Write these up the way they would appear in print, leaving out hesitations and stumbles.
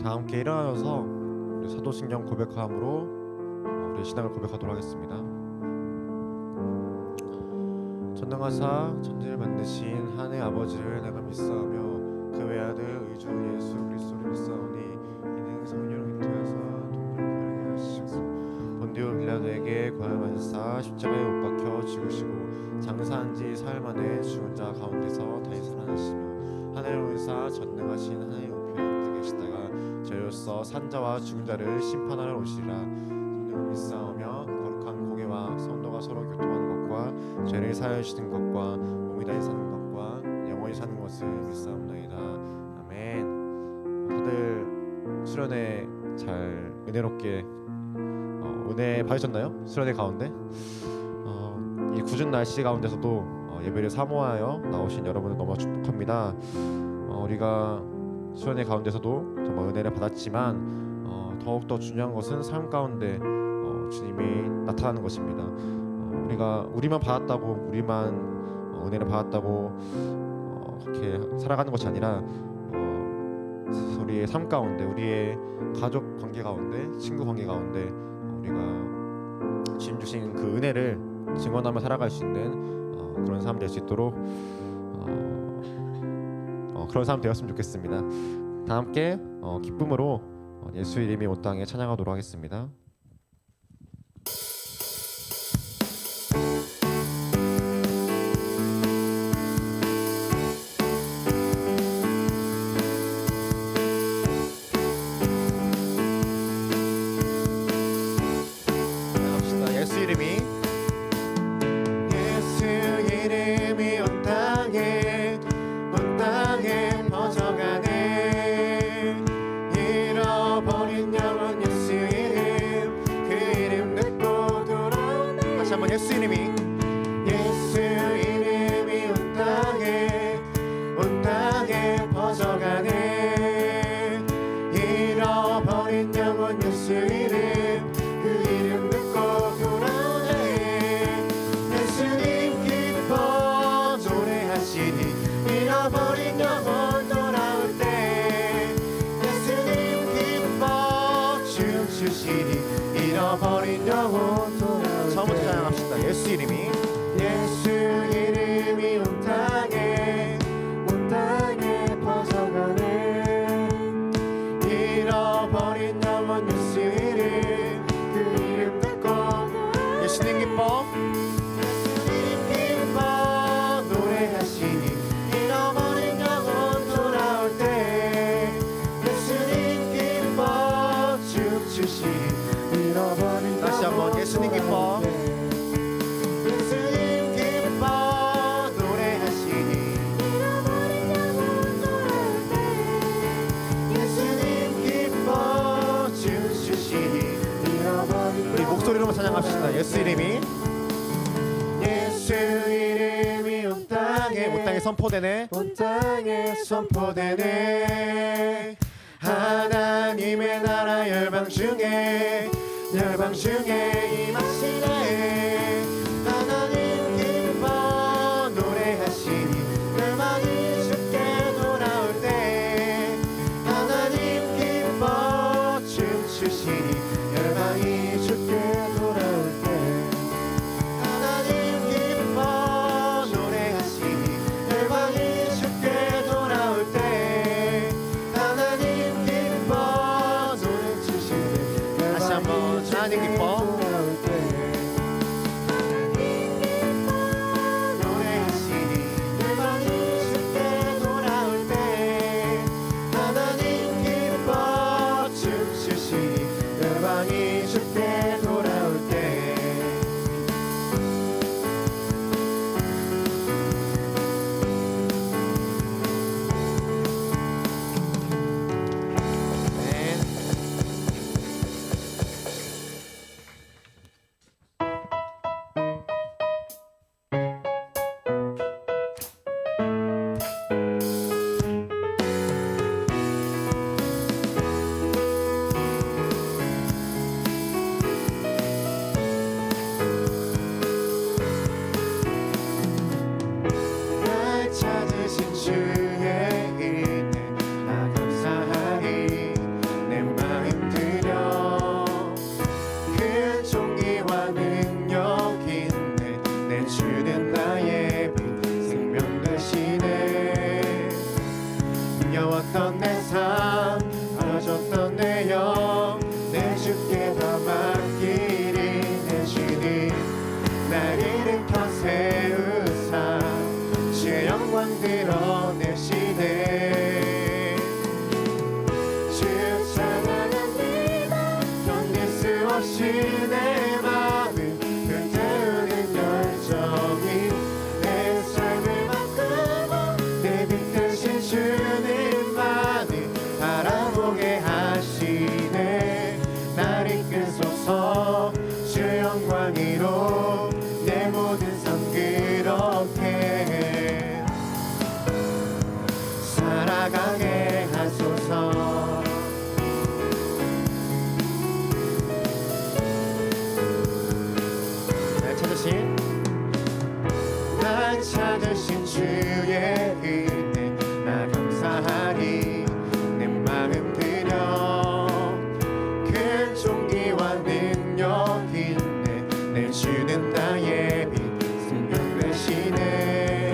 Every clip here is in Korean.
다 함께 일어나서 우리 사도신경 고백함으로 우리 신앙을 고백하도록 하겠습니다. 전능하사 천지를 만드신 하늘 아버지를 내가 믿사오며 그 외아들 의주 예수 그리스도를 믿사오니 이는 성령으로 잉태하사 동물을 하시고 본디오 빌라도에게 고난받으사 십자가에 못 박혀 죽으시고 장사한 지 사흘 만에 죽은 자 가운데서 다시 살아나시며 하늘에 오르사 전능하신 하나님의 우편에 계시다가 저희로서 산자와 죽은 자를 심판하러 오시리라. 성령을 믿사오며 거룩한 공예와 성도가 서로 교통하는 것과 죄를 사하여 주시는 것과 몸이 다시 사는 것과 영원히 사는 것을 믿사옵나이다. 아멘. 다들 수련회 잘 은혜롭게 은혜 받으셨나요? 수련회 가운데 이 궂은 날씨 가운데서도 예배를 사모하여 나오신 여러분을 너무 축복합니다. 우리가 수련회 가운데서도 정말 은혜를 받았지만 더욱더 중요한 것은 삶 가운데 주님이 나타나는 것입니다. 우리만 받았다고 우리만 은혜를 받았다고 그렇게 살아가는 것이 아니라 우리의 삶 가운데, 우리의 가족 관계 가운데, 친구 관계 가운데 우리가 주님 주신 그 은혜를 증언하며 살아갈 수 있는 그런 사람 될 수 있도록 그런 사람 되었으면 좋겠습니다. 다 함께 기쁨으로 예수 이름이 온 땅에 찬양하도록 하겠습니다. 예수 이름이 온 땅에 퍼져가네. 잃어버린 영혼 예수 이름, 그 이름 듣고 돌아오네. 다시 한번 예수 이름이 온 땅에 퍼져가네. 잃어버린 영혼 예수 이름, 그 이름 듣고 잃어버린 영혼 돌아올 때 예수님 기뻐 춤추시니. 잃어버린 영혼 돌아올 때 처음부터 찬양합시다. 예수 이름이 온 땅에 퍼져가네. 잃어버린 영혼 예수 이름, 그 이름 듣고 예수님 기뻐 노래하시니. 잃어버린 영혼 돌아올 때 예수님 기뻐 춤추시니. 잃어버린 다시 한번 예수님 기뻐 예수님 기뻐 노래하시니. 잃어버린 영혼 돌아올 때 예수님 기뻐 춤추시니. 우리 목소리로만 찬양합시다. 예수 이름이 온 땅에 선포되네. 온 땅에 선포되네. 하나님의 나라 열방 중에 임하시네. 하나님 기뻐 노래하시니. 열방이 주께 돌아올 때 하나님 기뻐 춤추시니. 열방이 주께 돌아올 때 하나님 기뻐 노래하시니. 열방이 주께 돌아올 때 하나님 기뻐 노래 주시니. 다시 한번 하나님 기뻐 힘겨웠던 내 삶 멀어졌던 내 영 내 주께 다 맡기리 내 주님 날 일으켜 세우사 주의 영광 드러내시네 주 찬양합니다 견딜 수 없이 내 마음을 불태우는 열정이 내 삶을 바꾸고 내 빛 대신 주님만을 바라보게 하시네 날 이끄소서 주 영광으로 내 모든 삶 그렇게 살아가게 하소서 날 찾으신 주의 은혜 나 감사하리 내 마음 들여 큰 종기와 능력 있네 내 주는 나의 빛 생명 되시네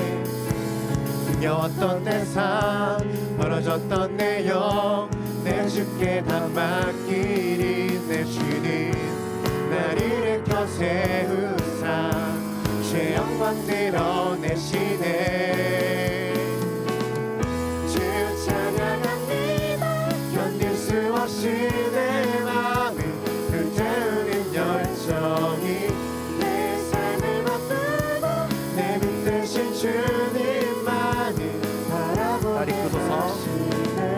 힘겨웠던 내 삶 벌어졌던 내 영 내 주께 다 맡기리 내 주는 날 일으켜 세우사 주의 영광 드러내시네 주 찬양합니다 견딜 수 없이 내 마음을 불태우는 열정이 내 삶을 바꾸고 내 빛 대신 주님만을 바라보게 하시네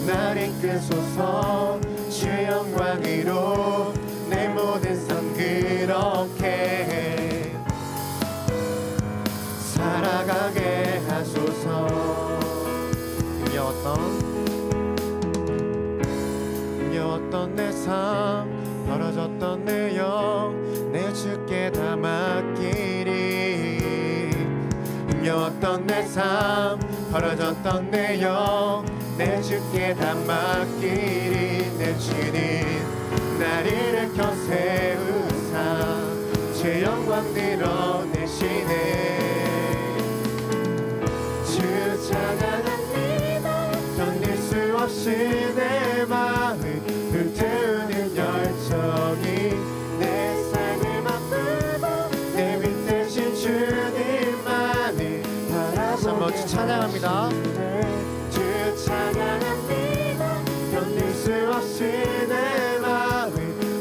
날 이끄소서 주 영광으로 내 모든 삶 그렇게 살아가게 하소서 힘겨웠던 내 삶 벌어졌던 내 영 내 주께 다 맡기리 힘겨웠던 내 삶 벌어졌던 내 영 내 주께 다 맡기리 내 주님 날 일으켜 세우사 주 영광 드러내시네 주 찬양합니다 견딜 수 없이 내 마음을 불태우는 열정이 내 삶을 바꾸고 내 빛 대신 주님만을 바라보게 찬양합니다 주 찬양합니다 견딜 수 없이 내 마음을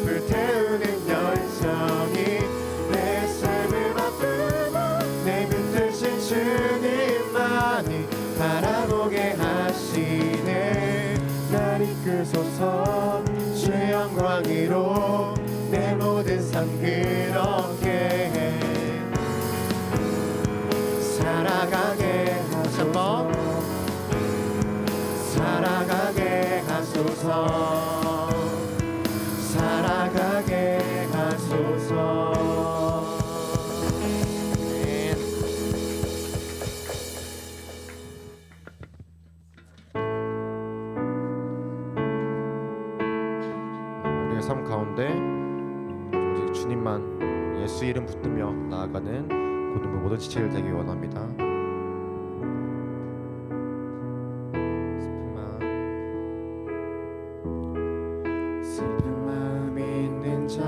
불태우는 열정이 내 삶을 바꾸고 내 빛 대신 주님만을 바라보게 하시네 날 이끄소서 주 영광으로 내 모든 삶 그렇게 살아가게 하소서 살아가게 하소서 살아가게 하소서 우리의 삶 가운데 오직 주님만 예수 이름 붙들며 나아가는 모든 지체를 되기 원합니다. 슬픈 마음 있는 자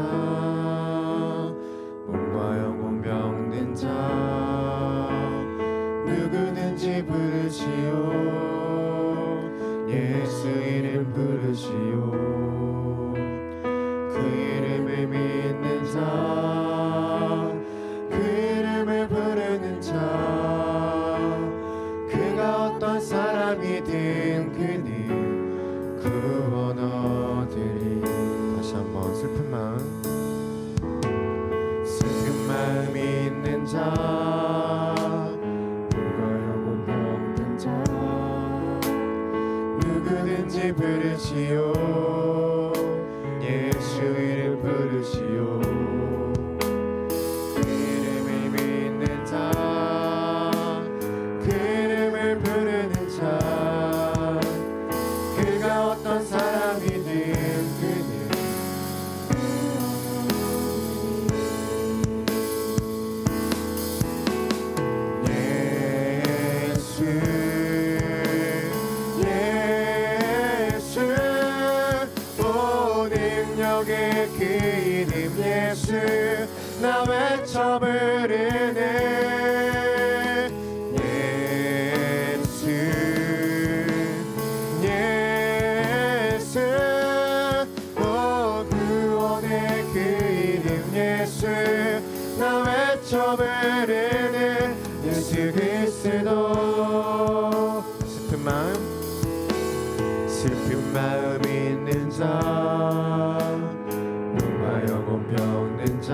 몸과 영혼 병든 자 누구든지 부르시오 예수 이름 부르시오 그 이름을 믿는 자 그 이름을 부르는 자 그가 어떤 사람이든 그는 구원 얻으리 다시 한번 슬픈 마음이 있는 자 물과 영혼 병든 자 누구든지 부르시오 예수 이름 부르시오 그 이름을 믿는 자 그 이름을 부르는 자 그가 어떤 사람이든 그는 예수 나 외쳐 부르네 예수 예수 오 구원의 그 이름 예수 나 외쳐 부르네 예수 그리스도 슬픈 마음 있는 자 눈과 영혼 병든 자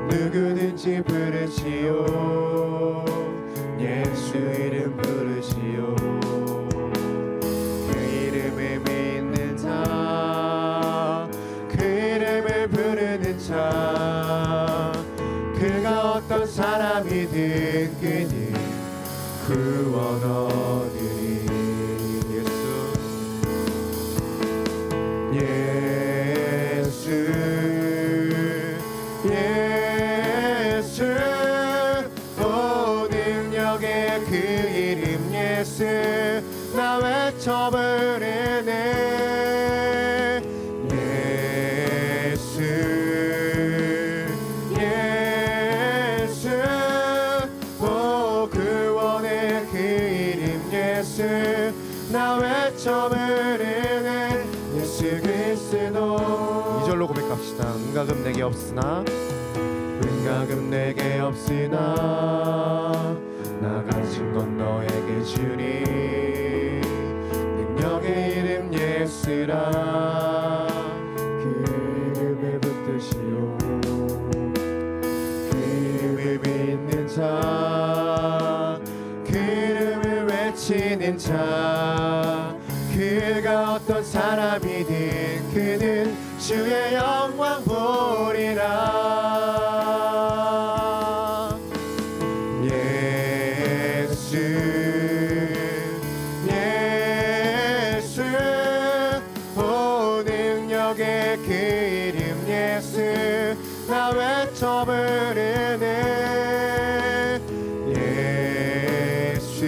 누구든지 부르시오 예수 이름 부르시오 그 이름을 믿는 자 그 이름을 부르는 자 그가 어떤 사람이든 그는 구원 얻으리 예수 예수 오 능력의 그 이름 예수 나 외쳐 부르네 예수 예수 오 구원의 그 이름 예수 나 외쳐 부르네 예수 그리스도 2절로 고백합시다. 은가금 내게 없으나 은가금 내게 없으나 나 가진 건 너에게 주리 능력의 이름 예수라 그 이름을 붙드시오 그 이름을 믿는 자 그 이름을 외치는 자 그가 어떤 사람이든 그는 주의 영광 보리라 예수 예수 오 능력의 그 이름 예수 나 외쳐 부르네 예수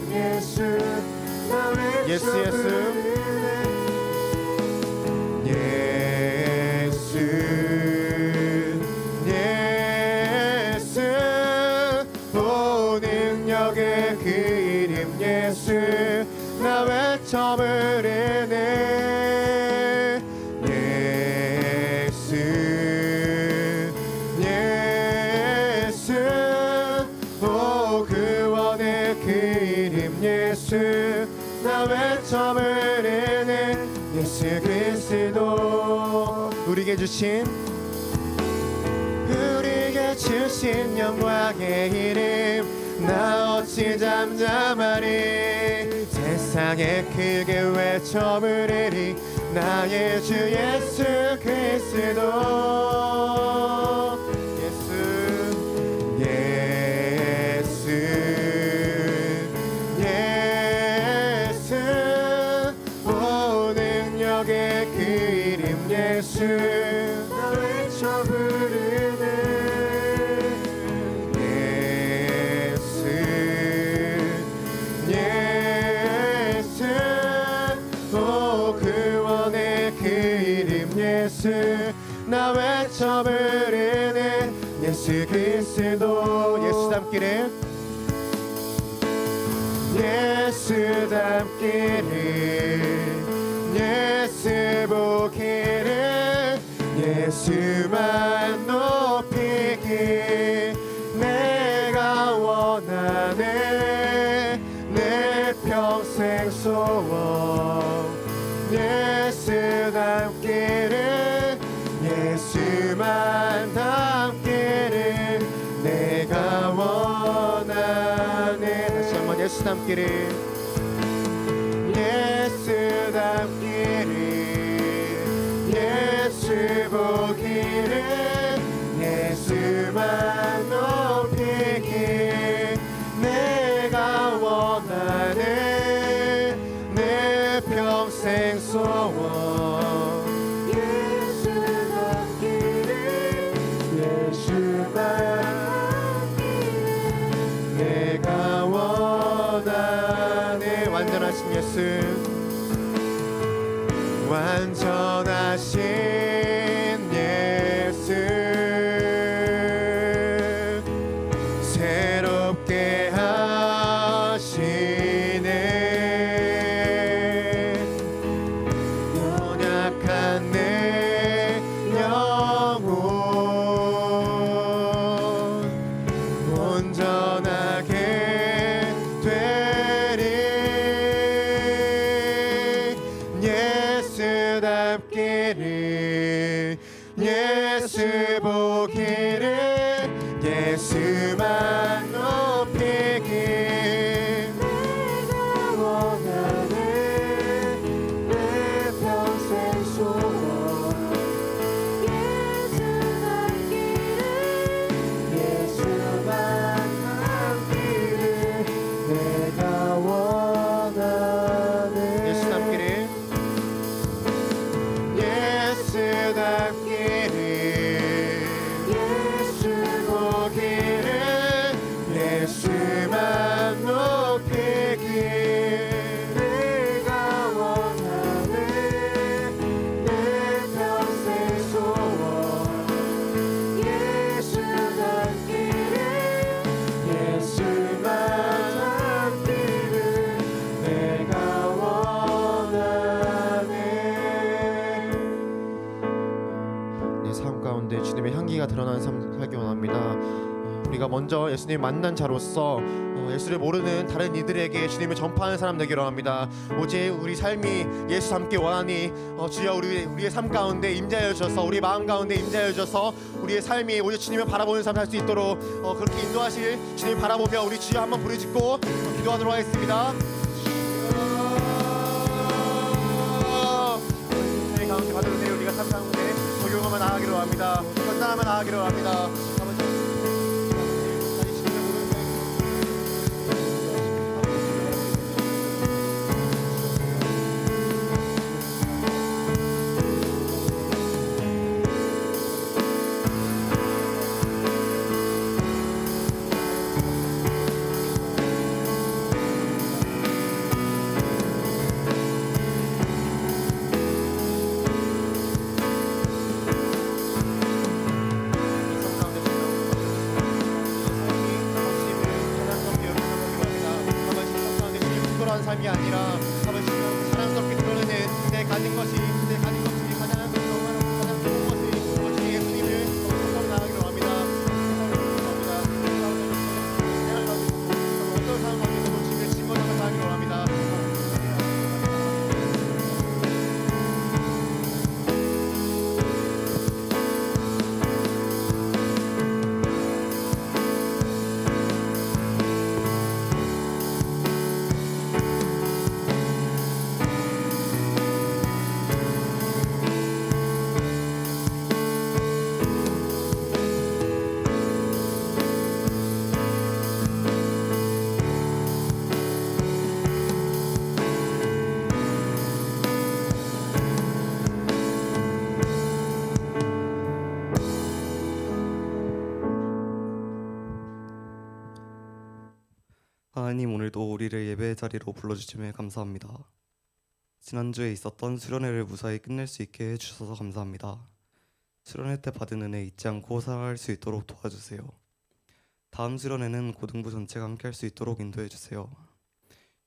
예수 예수 예수 예수 오 능력의 그 이름 예수 나 외쳐 부르네 예수 예수 오 구원의 그 이름 예수 나 외쳐 부르네 예수 그리스도 우리에게 주신 영광의 이름 나 어찌 잠잠하리 세상에 크게 외쳐 부르리 나의 주 예수 그리스도 예수 예수 오 능력의 그 이름 예수 나 외쳐 부르네 예수 예수 오 구원의 그 이름 예수 나 외쳐 부르네 예수 그리스도 예수 닮기를 예수 닮기를 예수 보기를 예수만 높이기 내가 원하네 내 평생 소원 예수 닮기를 예수만 닮기를 내가 원하네 다시 한번 예수 닮기를 예수 닮기를 예수 보기를 예수만 높이기 내가 원하네 내 평생 소원 예수 닮기를 예수만 내가 원하네 예수 보기를 예수만 높이길 내가 원하는 내 평생 소원 예수 남기를 예수만 남기를 내가 원하는 예수 남기를 예수 남기를 예수 보기를 예수만 높이길 내가 원하는 내 평생 소원 예수 남기를 예수만 남기를 내가 원하네. 내 삶 가운데 주님의 향기가 드러나는 삶 살기 원합니다. 우리가 먼저 예수님 만난 자로서 예수를 모르는 다른 이들에게 주님을 전파하는 사람 되기로 합니다. 오직 우리 삶이 예수 닮기 원하니 주여 우리의 삶 가운데 임재하여 주셔서 우리 마음 가운데 임재하여 주셔서 우리의 삶이 오직 주님을 바라보는 삶 할 수 있도록 그렇게 인도하실 주님 바라보며 우리 주여 한번 부르짖고 기도하도록 하겠습니다. 주님 가운데 받아주세요. 우리가 삶 가운데 적용하며 나아가기로 합니다. 결단하며 나아가기로 합니다. 삶이 아니라 아버지 사랑스럽게 드러내는 내 가진 것이 가장 좋은 것이 오직 예수님을 선포하며 나아가기로 합니다. 어떤 상황 가운데서도 주님의 증거하며 나아가기로 합니다. 하나님, 오늘도 우리를 예배의 자리로 불러주심에 감사합니다. 지난주에 있었던 수련회를 무사히 끝낼 수 있게 해주셔서 감사합니다. 수련회 때 받은 은혜 잊지 않고 살아갈 수 있도록 도와주세요. 다음 수련회는 고등부 전체가 함께 할 수 있도록 인도해주세요.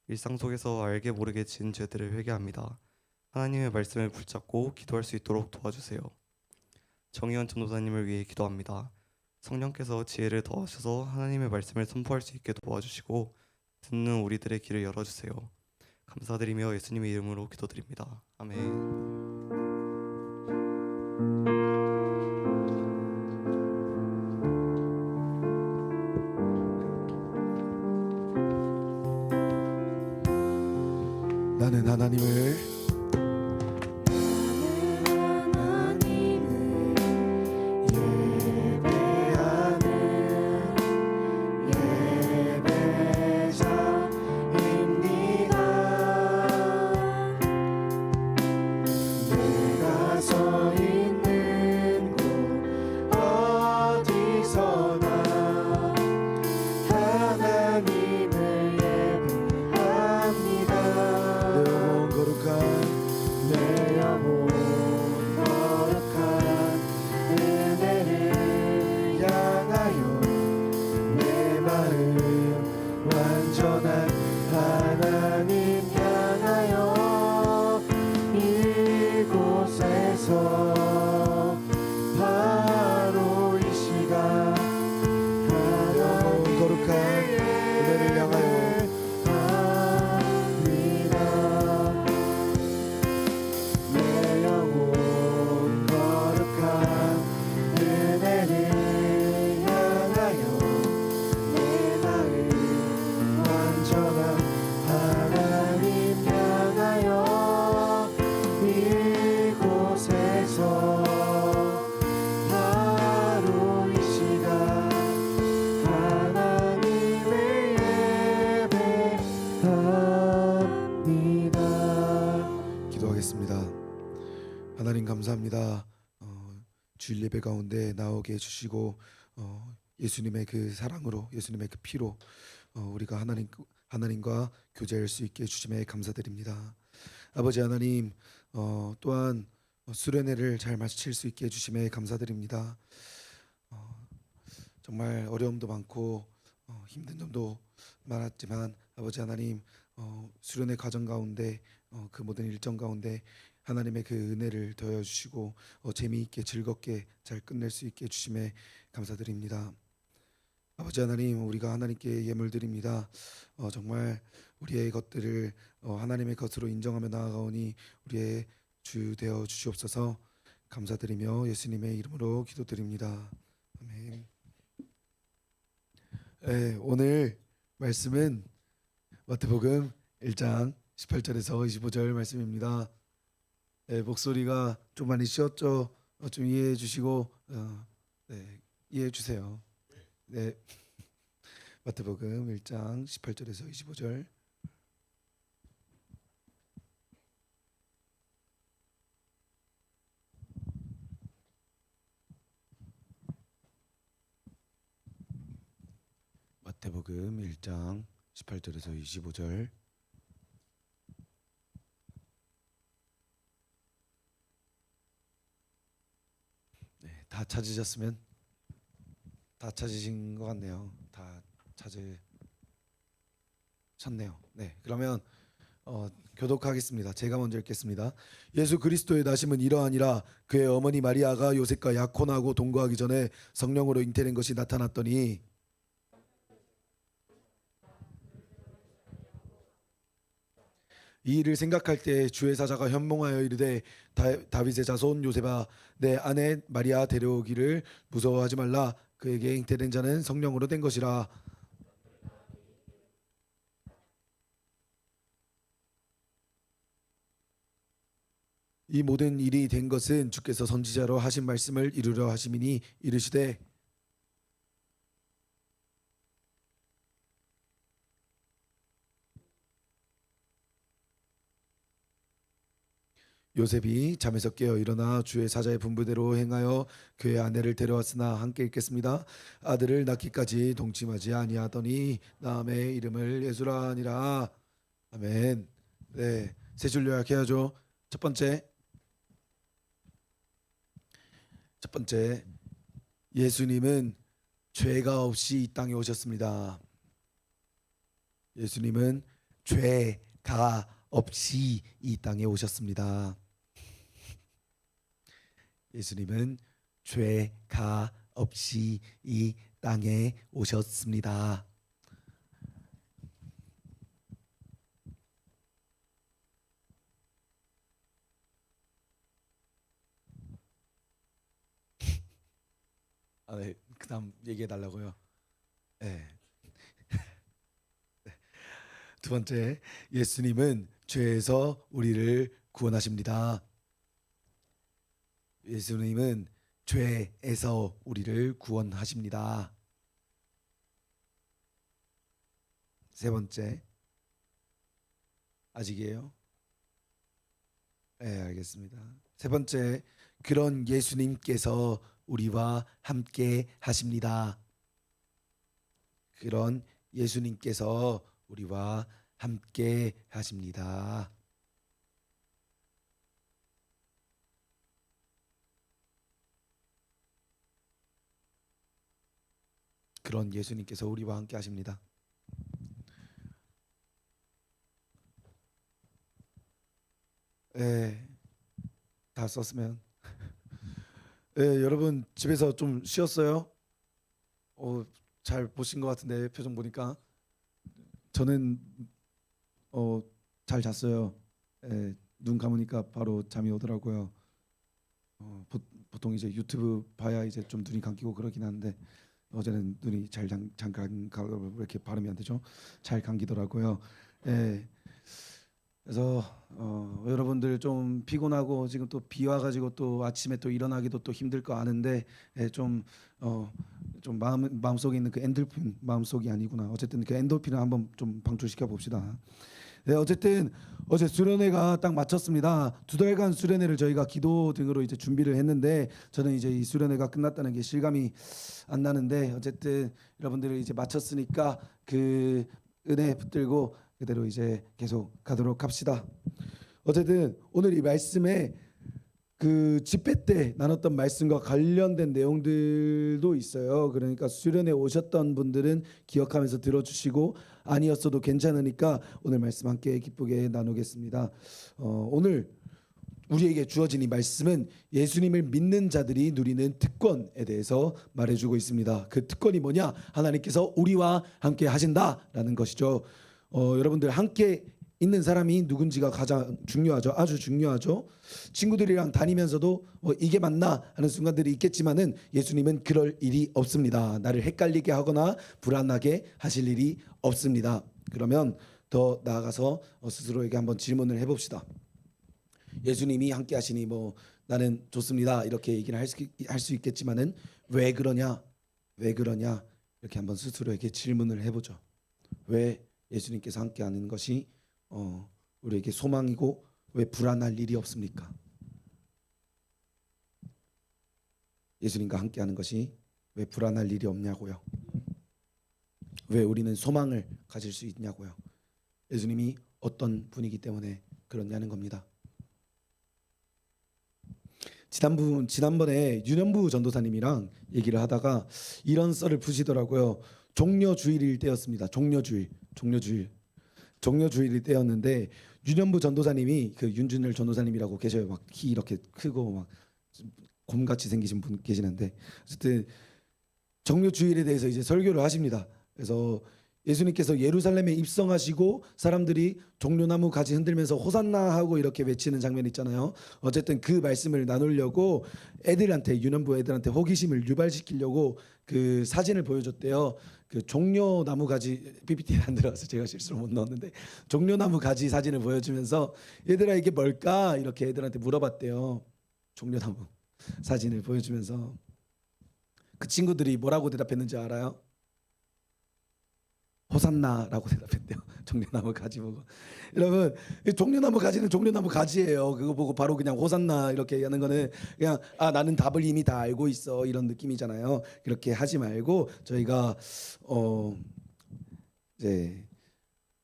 일상 속에서 알게 모르게 지은 죄들을 회개합니다. 하나님의 말씀을 붙잡고 기도할 수 있도록 도와주세요. 정의원 전도사님을 위해 기도합니다. 성령께서 지혜를 더하셔서 하나님의 말씀을 선포할 수 있게 도와주시고 듣는 우리들의 길을 열어주세요. 감사드리며 예수님의 이름으로 기도드립니다. 아멘. 나는 하나님을 거룩한 예배 가운데 나오게 해주시고 예수님의 그 사랑으로 예수님의 그 피로 우리가 하나님과 교제할 수 있게 해주심에 감사드립니다. 아버지 하나님 또한 수련회를 잘 마칠 수 있게 해주심에 감사드립니다. 정말 어려움도 많고 힘든 점도 많았지만 아버지 하나님 수련회 과정 가운데 그 모든 일정 가운데 하나님의 그 은혜를 더해 주시고 재미있게 즐겁게 잘 끝낼 수 있게 해주심에 감사드립니다. 아버지 하나님 우리가 하나님께 예물 드립니다. 정말 우리의 것들을 하나님의 것으로 인정하며 나아가오니 우리의 주 되어 주시옵소서. 감사드리며 예수님의 이름으로 기도드립니다. 아멘. 네, 오늘 말씀은 마태복음 1장 18절에서 25절 말씀입니다. 네, 목소리가 좀 많이 쉬었죠? 좀 이해해 주시고 네, 이해해 주세요. 네, 마태복음 1장 18절에서 25절. 마태복음 1장 18절에서 25절. 네, 다 찾으셨으면 다 찾으신 것 같네요. 다 찾으셨네요. 네, 그러면 교독하겠습니다. 제가 먼저 읽겠습니다. 예수 그리스도의 나심은 이러하니라. 그의 어머니 마리아가 요셉과 약혼하고 동거하기 전에 성령으로 잉태된 것이 나타났더니 이 일을 생각할 때 주의 사자가 현몽하여 이르되 다윗의 자손 요셉아 내 아내 마리아 데려오기를 무서워하지 말라. 그에게 잉태된 자는 성령으로 된 것이라. 이 모든 일이 된 것은 주께서 선지자로 하신 말씀을 이루려 하심이니 이르시되 요셉이 잠에서 깨어 일어나 주의 사자의 분부대로 행하여 그의 아내를 데려왔으나 함께 읽겠습니다. 아들을 낳기까지 동침하지 아니하더니 남의 이름을 예수라 하니라. 아멘. 네, 세 줄 요약해야죠. 첫 번째 예수님은 죄가 없이 이 땅에 오셨습니다. 예수님은 죄가 없이 이 땅에 오셨습니다. 예수님은 죄가 없이 이 땅에 오셨습니다. 네, 그다음 얘기해 달라고요. 네. 두 번째, 예수님은 죄에서 우리를 구원하십니다. 예수님은 죄에서 우리를 구원하십니다. 세 번째, 아직이에요? 네, 알겠습니다. 세 번째, 그런 예수님께서 우리와 함께 하십니다. 그런 예수님께서 우리와 함께 하십니다. 그런 예수님께서 우리와 함께 하십니다. 네, 다 썼으면. 네, 여러분 집에서 좀 쉬었어요? 잘 보신 것 같은데 표정 보니까 저는 잘 잤어요. 네, 눈 감으니까 바로 잠이 오더라고요. 보통 이제 유튜브 봐야 이제 좀 눈이 감기고 그러긴 하는데 어제는 눈이 잘 잠깐 이렇게 발음이 안 되죠? 잘 감기더라고요. 예. 그래서 여러분들 좀 피곤하고 지금 또 비 와가지고 또 아침에 또 일어나기도 또 힘들 거 아는데 좀 마음속에 있는 그 엔돌핀 마음속이 아니구나. 어쨌든 그 엔돌핀을 한번 좀 방출시켜 봅시다. 네, 어쨌든 어제 수련회가 딱 마쳤습니다. 2달간 수련회를 저희가 기도 등으로 이제 준비를 했는데 저는 이제 이 수련회가 끝났다는 게 실감이 안 나는데 어쨌든 여러분들이 이제 마쳤으니까 그 은혜 붙들고 그대로 이제 계속 가도록 합시다. 어쨌든 오늘 이 말씀에 그 집회 때 나눴던 말씀과 관련된 내용들도 있어요. 그러니까 수련회 오셨던 분들은 기억하면서 들어주시고 아니었어도 괜찮으니까 오늘 말씀 함께 기쁘게 나누겠습니다. 오늘 우리에게 주어진 이 말씀은 예수님을 믿는 자들이 누리는 특권에 대해서 말해주고 있습니다. 그 특권이 뭐냐? 하나님께서 우리와 함께 하신다라는 것이죠. 여러분들 함께 있는 사람이 누군지가 가장 중요하죠. 아주 중요하죠. 친구들이랑 다니면서도 이게 맞나 하는 순간들이 있겠지만은 예수님은 그럴 일이 없습니다. 나를 헷갈리게 하거나 불안하게 하실 일이 없습니다. 그러면 더 나아가서 스스로에게 한번 질문을 해봅시다. 예수님이 함께 하시니 뭐 나는 좋습니다. 이렇게 얘기를 할 수 있겠지만은 왜 그러냐? 왜 그러냐? 이렇게 한번 스스로에게 질문을 해보죠. 왜 예수님께서 함께 하는 것이 우리에게 소망이고 왜 불안할 일이 없습니까? 예수님과 함께하는 것이 왜 불안할 일이 없냐고요? 왜 우리는 소망을 가질 수 있냐고요? 예수님이 어떤 분이기 때문에 그렇냐는 겁니다. 지난번에 윤현부 전도사님이랑 얘기를 하다가 이런 썰을 푸시더라고요. 종려주일일 때였습니다. 종려주일일 때였는데 윤현부 전도사님이 그 윤준열 전도사님이라고 계셔요. 막 키 이렇게 크고 막 곰같이 생기신 분 계시는데 어쨌든 종려주일에 대해서 이제 설교를 하십니다. 그래서 예수님께서 예루살렘에 입성하시고 사람들이 종려나무 가지 흔들면서 호산나 하고 이렇게 외치는 장면 있잖아요. 어쨌든 그 말씀을 나누려고 윤현부 애들한테 호기심을 유발시키려고 그 사진을 보여줬대요. 그 종려나무 가지 PPT에 안 들어가서 제가 실수로 못 넣었는데 종려나무 가지 사진을 보여주면서 얘들아 이게 뭘까 이렇게 애들한테 물어봤대요. 종려나무 사진을 보여주면서 그 친구들이 뭐라고 대답했는지 알아요? 호산나라고 대답했대요. 종려나무 가지 보고. 여러분 종려나무 가지는 종려나무 가지예요. 그거 보고 바로 그냥 호산나 이렇게 하는 거는 그냥 나는 답을 이미 다 알고 있어 이런 느낌이잖아요. 그렇게 하지 말고 저희가 이제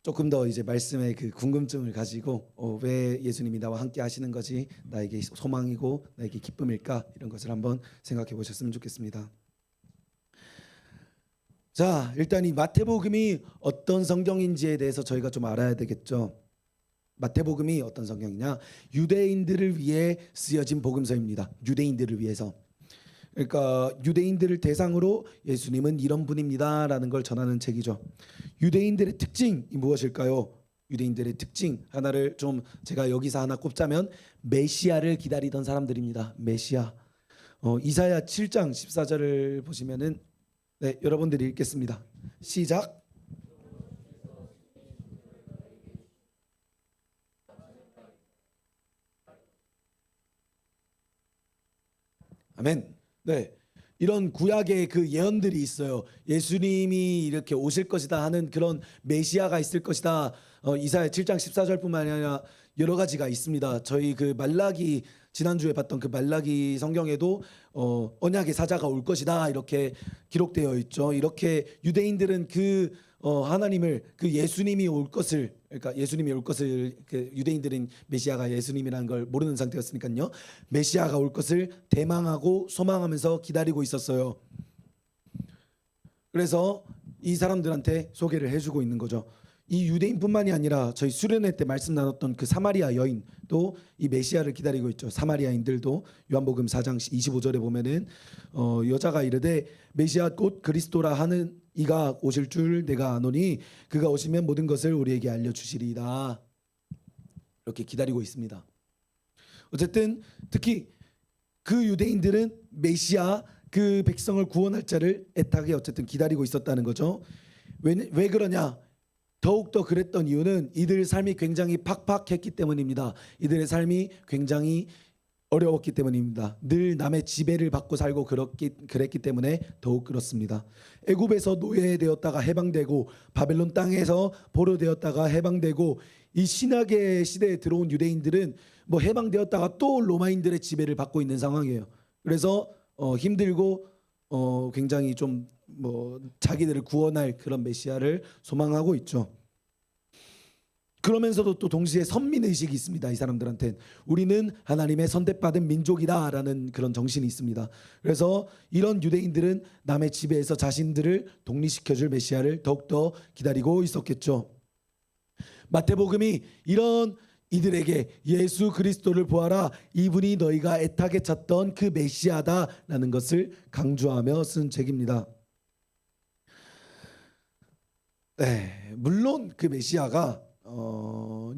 조금 더 이제 말씀의 그 궁금증을 가지고 왜 예수님이 나와 함께 하시는 것이 나에게 소망이고 나에게 기쁨일까 이런 것을 한번 생각해 보셨으면 좋겠습니다. 자, 일단 이 마태복음이 어떤 성경인지에 대해서 저희가 좀 알아야 되겠죠. 마태복음이 어떤 성경이냐? 유대인들을 위해 쓰여진 복음서입니다. 유대인들을 위해서. 그러니까 유대인들을 대상으로 예수님은 이런 분입니다라는 걸 전하는 책이죠. 유대인들의 특징이 무엇일까요? 유대인들의 특징 하나를 좀 제가 여기서 하나 꼽자면 메시아를 기다리던 사람들입니다. 메시아. 이사야 7장 14절을 보시면은 네, 여러분들이 읽겠습니다. 시작. 아멘. 네, 이런 구약의 그 예언들이 있어요. 예수님이 이렇게 오실 것이다 하는 그런 메시아가 있을 것이다. 이사야 7장 14절뿐만 아니라 여러 가지가 있습니다. 저희 그 말라기 지난주에 봤던 그 말라기 성경에도 언약의 사자가 올 것이다 이렇게 기록되어 있죠. 이렇게 유대인들은 그 하나님을 그 예수님이 올 것을 그러니까 예수님이 올 것을 그 유대인들은 메시아가 예수님이라는 걸 모르는 상태였으니까요. 메시아가 올 것을 대망하고 소망하면서 기다리고 있었어요. 그래서 이 사람들한테 소개를 해주고 있는 거죠. 이 유대인뿐만이 아니라 저희 수련회 때 말씀 나눴던 그 사마리아 여인도 이 메시아를 기다리고 있죠. 사마리아인들도 요한복음 4장 25절에 보면은 여자가 이르되 메시아 곧 그리스도라 하는 이가 오실 줄 내가 아노니 그가 오시면 모든 것을 우리에게 알려주시리이다. 이렇게 기다리고 있습니다. 어쨌든 특히 그 유대인들은 메시아 그 백성을 구원할 자를 애타게 어쨌든 기다리고 있었다는 거죠. 왜 그러냐? 더욱더 그랬던 이유는 이들의 삶이 굉장히 팍팍했기 때문입니다. 이들의 삶이 굉장히 어려웠기 때문입니다. 늘 남의 지배를 받고 살고 그랬기 때문에 더욱 그렇습니다. 애굽에서 노예되었다가 해방되고 바벨론 땅에서 포로되었다가 해방되고 이 신학의 시대에 들어온 유대인들은 뭐 해방되었다가 또 로마인들의 지배를 받고 있는 상황이에요. 그래서 힘들고 굉장히 좀 뭐 자기들을 구원할 그런 메시아를 소망하고 있죠. 그러면서도 또 동시에 선민 의식이 있습니다. 이 사람들한테는 우리는 하나님의 선택받은 민족이다라는 그런 정신이 있습니다. 그래서 이런 유대인들은 남의 지배에서 자신들을 독립시켜줄 메시아를 더욱더 기다리고 있었겠죠. 마태복음이 이런 이들에게 예수 그리스도를 보아라, 이분이 너희가 애타게 찾던 그 메시아다라는 것을 강조하며 쓴 책입니다. 네, 물론 그 메시아가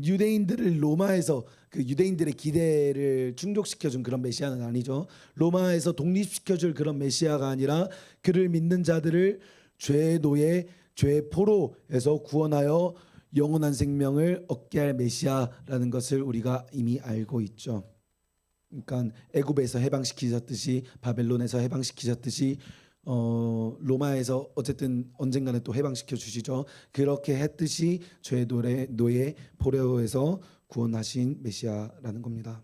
유대인들을 로마에서 그 유대인들의 기대를 충족시켜준 그런 메시아는 아니죠. 로마에서 독립시켜줄 그런 메시아가 아니라 그를 믿는 자들을 죄의 노예, 죄의 포로에서 구원하여 영원한 생명을 얻게 할 메시아라는 것을 우리가 이미 알고 있죠. 그러니까 애굽에서 해방시키셨듯이 바벨론에서 해방시키셨듯이 로마에서 어쨌든 언젠가는 또 해방시켜 주시죠. 그렇게 했듯이 죄의 노예 포로에서 구원하신 메시아라는 겁니다.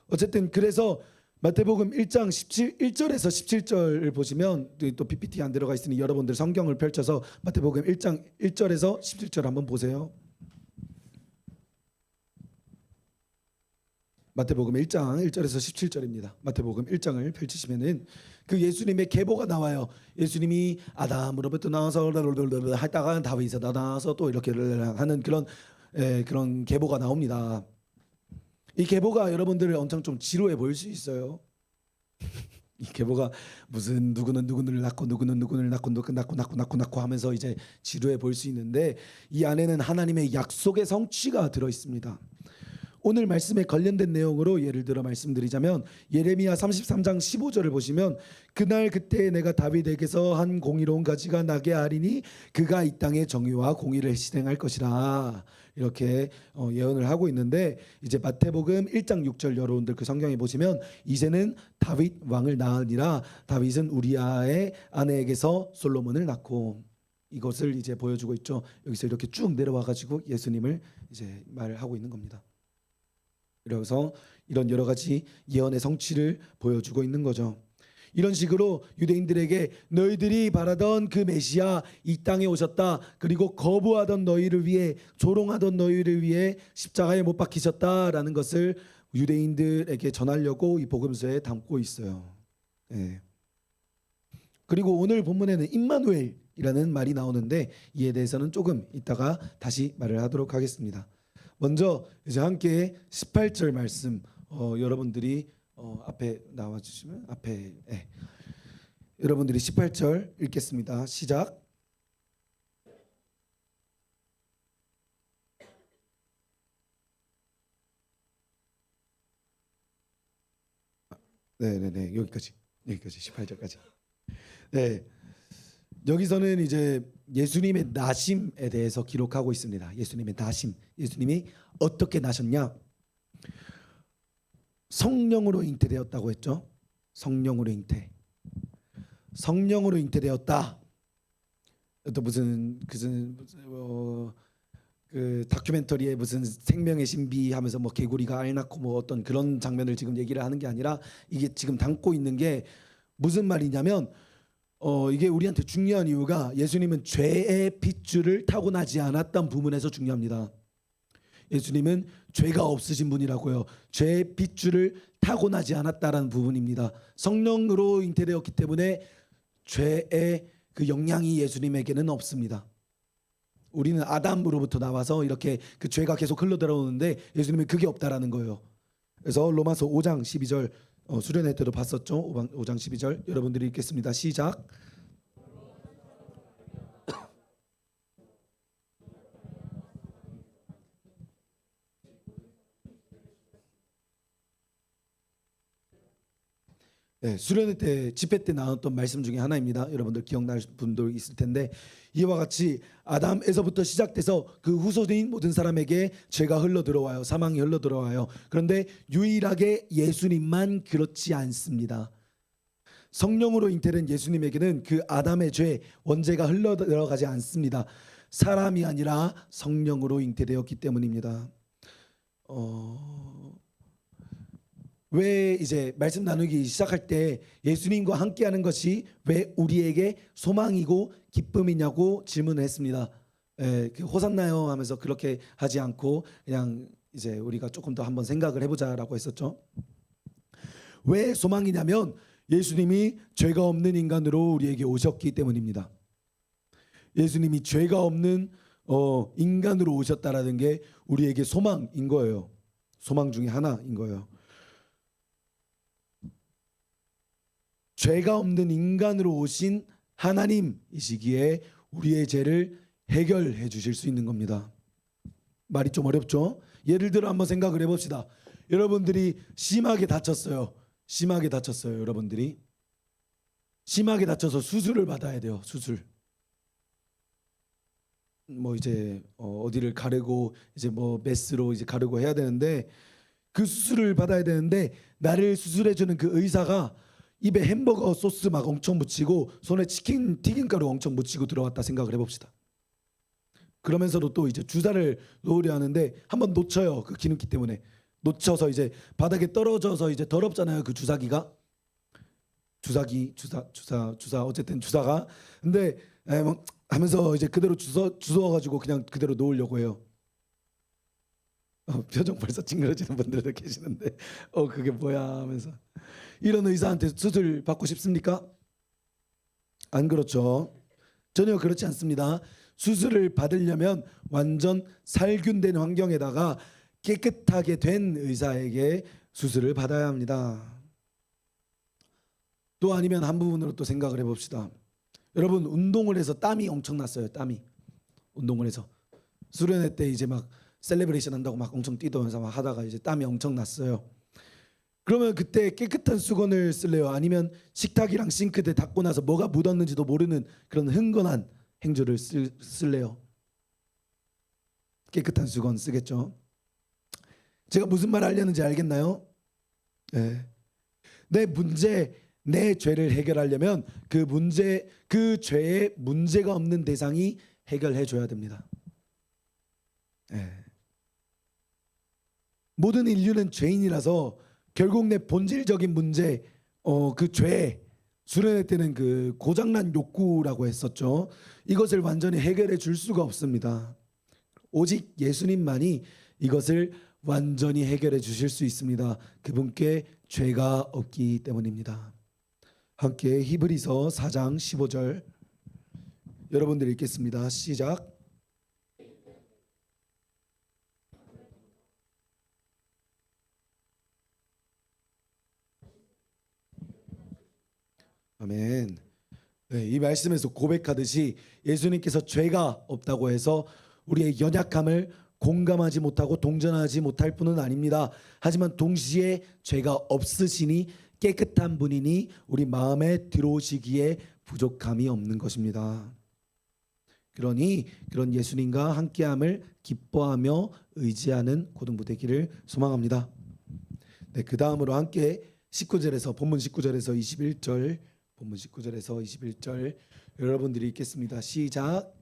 어쨌든 그래서 마태복음 1장 1절에서 17절을 보시면 또 PPT 안 들어가 있으니 여러분들 성경을 펼쳐서 마태복음 1장 1절에서 17절 한번 보세요. 마태복음 1장 1절에서 17절입니다. 마태복음 1장을 펼치시면은 그 예수님의 계보가 나와요. 예수님이 아담으로부터 나와서 하다가 다윗에서 나와서 또 이렇게 하는 그런 계보가 나옵니다. 이 계보가 여러분들을 엄청 좀 지루해 보일 수 있어요. 이 계보가 무슨 누구는 누구를 낳고 누구는 누구를 낳고 하면서 이제 지루해 보일 수 있는데 이 안에는 하나님의 약속의 성취가 들어 있습니다. 오늘 말씀에 관련된 내용으로 예를 들어 말씀드리자면 예레미야 33장 15절을 보시면 그날 그때 내가 다윗에게서 한 공의로운 가지가 나게 하리니 그가 이 땅에 정의와 공의를 실행할 것이라 이렇게 예언을 하고 있는데 이제 마태복음 1장 6절 여러분들 그 성경에 보시면 이제는 다윗 왕을 낳으니라 다윗은 우리아의 아내에게서 솔로몬을 낳고 이것을 이제 보여주고 있죠. 여기서 이렇게 쭉 내려와 가지고 예수님을 이제 말을 하고 있는 겁니다. 그래서 이런 여러 가지 예언의 성취를 보여주고 있는 거죠. 이런 식으로 유대인들에게 너희들이 바라던 그 메시아 이 땅에 오셨다. 그리고 거부하던 너희를 위해 조롱하던 너희를 위해 십자가에 못 박히셨다라는 것을 유대인들에게 전하려고 이 복음서에 담고 있어요. 네. 그리고 오늘 본문에는 임마누엘이라는 말이 나오는데 이에 대해서는 조금 이따가 다시 말을 하도록 하겠습니다. 먼저 이제 함께 18절 말씀 여러분들이 앞에 나와 주시면 앞에 여러분들이 18절 읽겠습니다. 시작. 네네네 여기까지 18절까지. 네. 여기서는 이제 예수님의 나심에 대해서 기록하고 있습니다. 예수님의 나심, 예수님이 어떻게 나셨냐? 성령으로 잉태되었다고 했죠. 성령으로 잉태되었다. 또 무슨 그 다큐멘터리에 무슨 생명의 신비 하면서 뭐 개구리가 알 낳고 뭐 어떤 그런 장면을 지금 얘기를 하는 게 아니라 이게 지금 담고 있는 게 무슨 말이냐면. 이게 우리한테 중요한 이유가 예수님은 죄의 핏줄을 타고나지 않았던 부분에서 중요합니다. 예수님은 죄가 없으신 분이라고요. 죄의 핏줄을 타고나지 않았다라는 부분입니다. 성령으로 잉태되었기 때문에 죄의 그 영향이 예수님에게는 없습니다. 우리는 아담으로부터 나와서 이렇게 그 죄가 계속 흘러들어오는데 예수님은 그게 없다라는 거예요. 그래서 로마서 5장 12절 수련회 때도 봤었죠. 5장 12절 여러분들이 읽겠습니다. 시작. 네, 수련회 때 집회 때 나왔던 말씀 중에 하나입니다. 여러분들 기억날 분도 있을 텐데 이와 같이 아담에서부터 시작돼서 그 후손인 모든 사람에게 죄가 흘러 들어와요. 사망이 흘러 들어와요. 그런데 유일하게 예수님만 그렇지 않습니다. 성령으로 잉태된 예수님에게는 그 아담의 죄 원죄가 흘러 들어가지 않습니다. 사람이 아니라 성령으로 잉태되었기 때문입니다. 왜 이제 말씀 나누기 시작할 때 예수님과 함께하는 것이 왜 우리에게 소망이고 기쁨이냐고 질문을 했습니다. 그 호산나요 하면서 그렇게 하지 않고 그냥 이제 우리가 조금 더 한번 생각을 해보자라고 했었죠. 왜 소망이냐면 예수님이 죄가 없는 인간으로 우리에게 오셨기 때문입니다. 예수님이 죄가 없는 인간으로 오셨다라는 게 우리에게 소망인 거예요. 소망 중에 하나인 거예요. 죄가 없는 인간으로 오신 하나님이시기에 우리의 죄를 해결해 주실 수 있는 겁니다. 말이 좀 어렵죠? 예를 들어 한번 생각을 해봅시다. 여러분들이 심하게 다쳤어요. 심하게 다쳤어요. 여러분들이 심하게 다쳐서 수술을 받아야 돼요. 수술. 뭐 이제 어디를 가르고 이제 뭐 메스로 이제 가르고 해야 되는데 그 수술을 받아야 되는데 나를 수술해 주는 그 의사가 입에 햄버거 소스 막 엄청 묻히고 손에 치킨 튀김가루 엄청 묻히고 들어왔다 생각을 해봅시다. 그러면서도 또 이제 주사를 놓으려 하는데 한번 놓쳐요. 그 기름기 때문에 놓쳐서 이제 바닥에 떨어져서 이제 더럽잖아요. 그 주사기가 주사 어쨌든 주사가 근데 뭐 하면서 이제 그대로 주워가지고 그냥 그대로 놓으려고 해요. 표정 벌써 찡그러지는 분들도 계시는데 그게 뭐야 하면서 이런 의사한테 수술 받고 싶습니까? 안 그렇죠. 전혀 그렇지 않습니다. 수술을 받으려면 완전 살균된 환경에다가 깨끗하게 된 의사에게 수술을 받아야 합니다. 또 아니면 한 부분으로 또 생각을 해봅시다. 여러분 운동을 해서 땀이 엄청 났어요. 땀이 운동을 해서 수련회 때 이제 막 셀레브레이션 한다고 막 엄청 뛰더면서 막 하다가 이제 땀이 엄청 났어요. 그러면 그때 깨끗한 수건을 쓸래요? 아니면 식탁이랑 싱크대 닦고 나서 뭐가 묻었는지도 모르는 그런 흥건한 행주를 쓸래요? 깨끗한 수건 쓰겠죠. 제가 무슨 말 하려는지 알겠나요? 네. 내 죄를 해결하려면 그 죄에 문제가 없는 대상이 해결해 줘야 됩니다. 네. 모든 인류는 죄인이라서 결국 내 본질적인 문제, 그 죄, 수련회 때는 그 고장난 욕구라고 했었죠. 이것을 완전히 해결해 줄 수가 없습니다. 오직 예수님만이 이것을 완전히 해결해 주실 수 있습니다. 그분께 죄가 없기 때문입니다. 함께 히브리서 4장 15절 여러분들 읽겠습니다. 시작. 아멘. 네, 이 말씀에서 고백하듯이 예수님께서 죄가 없다고 해서 우리의 연약함을 공감하지 못하고 동정하지 못할 뿐은 아닙니다. 하지만 동시에 죄가 없으시니 깨끗한 분이니 우리 마음에 들어오시기에 부족함이 없는 것입니다. 그러니 그런 예수님과 함께함을 기뻐하며 의지하는 고등부 되기를 소망합니다. 네, 그 다음으로 함께 19절에서 본문 19절에서 21절 본문 19절에서 21절 여러분들이 읽겠습니다. 시작.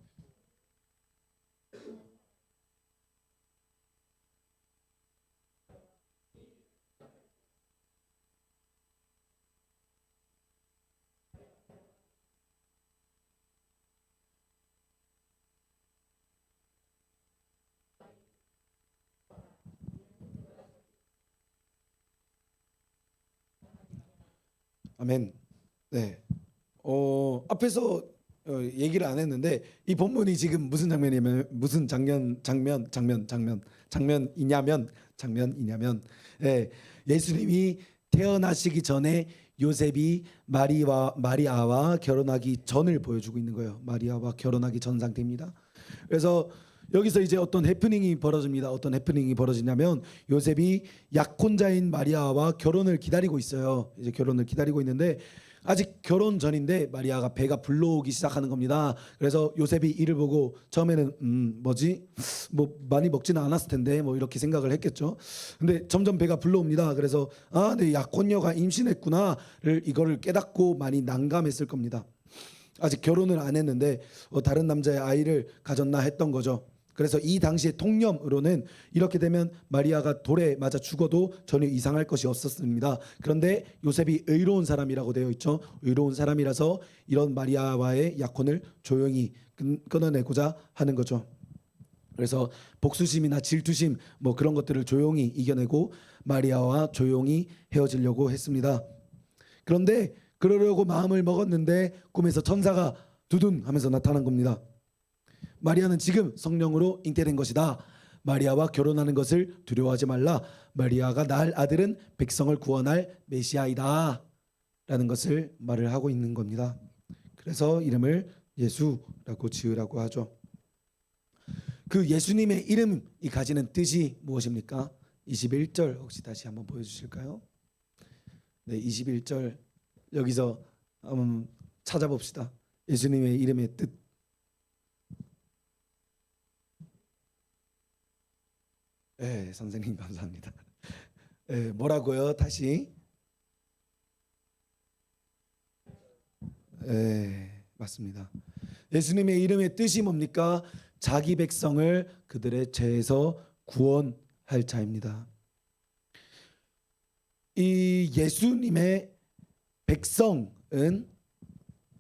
아멘. 네. 앞에서 얘기를 안 했는데 이 본문이 지금 무슨 장면이냐면 무슨 장면이냐면 예수님이 태어나시기 전에 요셉이 마리아와 결혼하기 전을 보여주고 있는 거예요. 마리아와 결혼하기 전 상태입니다. 그래서 여기서 이제 어떤 해프닝이 벌어집니다. 어떤 해프닝이 벌어지냐면 요셉이 약혼자인 마리아와 결혼을 기다리고 있어요. 이제 결혼을 기다리고 있는데 아직 결혼 전인데 마리아가 배가 불러오기 시작하는 겁니다. 그래서 요셉이 이를 보고 처음에는 뭐지? 뭐 많이 먹지는 않았을 텐데 뭐 이렇게 생각을 했겠죠. 근데 점점 배가 불러옵니다. 그래서 내 약혼녀가 임신했구나를 이거를 깨닫고 많이 난감했을 겁니다. 아직 결혼을 안 했는데 다른 남자의 아이를 가졌나 했던 거죠. 그래서 이 당시의 통념으로는 이렇게 되면 마리아가 돌에 맞아 죽어도 전혀 이상할 것이 없었습니다. 그런데 요셉이 의로운 사람이라고 되어 있죠. 의로운 사람이라서 이런 마리아와의 약혼을 조용히 끊어내고자 하는 거죠. 그래서 복수심이나 질투심 뭐 그런 것들을 조용히 이겨내고 마리아와 조용히 헤어지려고 했습니다. 그런데 그러려고 마음을 먹었는데 꿈에서 천사가 두둔 하면서 나타난 겁니다. 마리아는 지금 성령으로 잉태된 것이다. 마리아와 결혼하는 것을 두려워하지 말라. 마리아가 낳을 아들은 백성을 구원할 메시아이다. 라는 것을 말을 하고 있는 겁니다. 그래서 이름을 예수라고 지으라고 하죠. 그 예수님의 이름이 가지는 뜻이 무엇입니까? 21절 혹시 다시 한번 보여주실까요? 네, 21절 여기서 한번 찾아봅시다. 예수님의 이름의 뜻. 네, 선생님 감사합니다. 네, 뭐라고요? 다시. 네, 맞습니다. 예수님의 이름의 뜻이 뭡니까? 자기 백성을 그들의 죄에서 구원할 자입니다. 이 예수님의 백성은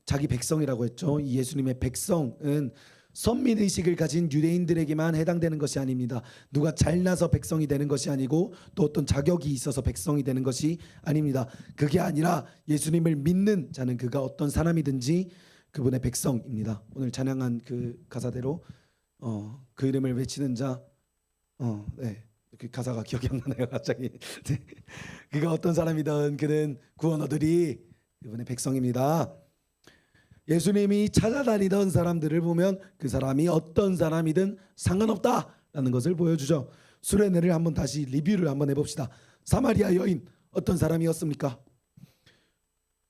자기 백성이라고 했죠. 이 예수님의 백성은 선민의식을 가진 유대인들에게만 해당되는 것이 아닙니다. 누가 잘나서 백성이 되는 것이 아니고 또 어떤 자격이 있어서 백성이 되는 것이 아닙니다. 그게 아니라 예수님을 믿는 자는 그가 어떤 사람이든지 그분의 백성입니다. 오늘 찬양한 그 가사대로 그 이름을 외치는 자, 네, 그 가사가 기억이 안 나네요 갑자기. 네. 그가 어떤 사람이든 그는 구원 얻으리. 그분의 백성입니다. 예수님이 찾아다니던 사람들을 보면 그 사람이 어떤 사람이든 상관없다라는 것을 보여주죠. 수레네를 한번 다시 리뷰를 한번 해봅시다. 사마리아 여인 어떤 사람이었습니까?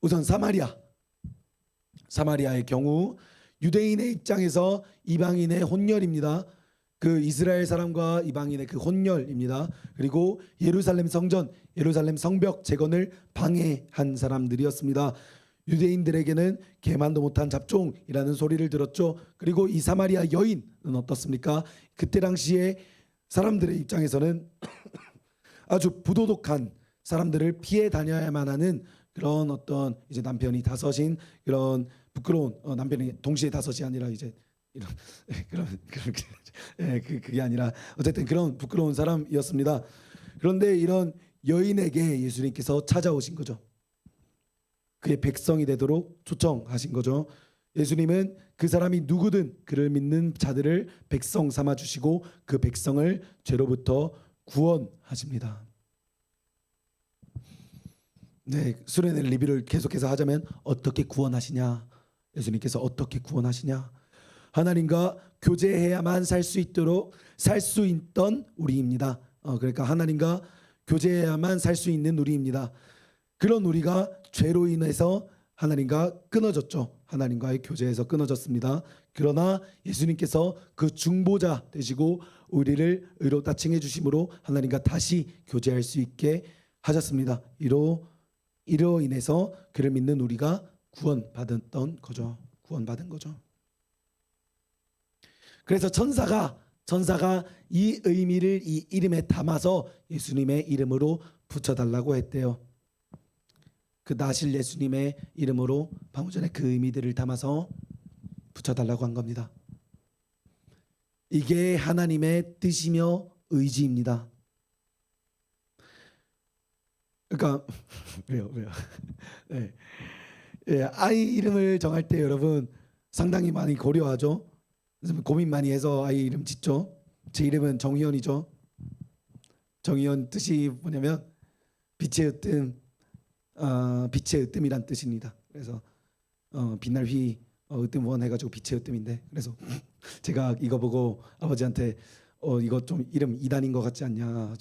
우선 사마리아의 경우 유대인의 입장에서 이방인의 혼혈입니다. 그 이스라엘 사람과 이방인의 그 혼혈입니다. 그리고 예루살렘 성전, 예루살렘 성벽 재건을 방해한 사람들이었습니다. 유대인들에게는 개만도 못한 잡종이라는 소리를 들었죠. 그리고 이 사마리아 여인은 어떻습니까? 그때 당시에 사람들의 입장에서는 아주 부도덕한 사람들을 피해 다녀야만 하는 그런 어떤 이제 남편이 다섯인 그런 부끄러운 남편이 동시에 다섯이 아니라 이제 이런 그게 아니라 어쨌든 그런 부끄러운 사람이었습니다. 그런데 이런 여인에게 예수님께서 찾아오신 거죠. 그의 백성이 되도록 초청하신 거죠. 예수님은 그 사람이 누구든 그를 믿는 자들을 백성 삼아 주시고 그 백성을 죄로부터 구원하십니다. 네, 수련회 리뷰를 계속해서 하자면 어떻게 구원하시냐? 예수님께서 어떻게 구원하시냐? 하나님과 교제해야만 살 수 있도록 살 수 있던 우리입니다. 그러니까 하나님과 교제해야만 살 수 있는 우리입니다. 그런 우리가 죄로 인해서 하나님과 끊어졌죠. 하나님과의 교제에서 끊어졌습니다. 그러나 예수님께서 그 중보자 되시고 우리를 의롭다 칭해 주심으로 하나님과 다시 교제할 수 있게 하셨습니다. 이로 인해서 그를 믿는 우리가 구원받았던 거죠. 구원받은 거죠. 그래서 천사가 이 의미를 이 이름에 담아서 예수님의 이름으로 붙여달라고 했대요. 그 나실 예수님의 이름으로 방금 전에 그 의미들을 담아서 붙여달라고 한 겁니다. 이게 하나님의 뜻이며 의지입니다. 그러니까 왜요? 네. 예, 아이 이름을 정할 때 여러분 상당히 많이 고려하죠. 고민 많이 해서 아이 이름 짓죠. 제 이름은 정희연이죠. 정희연 뜻이 뭐냐면 빛의 으뜸이란 뜻입니다. 그래서 빛날 휘 으뜸 원 해가지고 빛의 으뜸인데 그래서 제가 이거 보고 아버지한테 이거 좀 이름 이단인 것 같지 않냐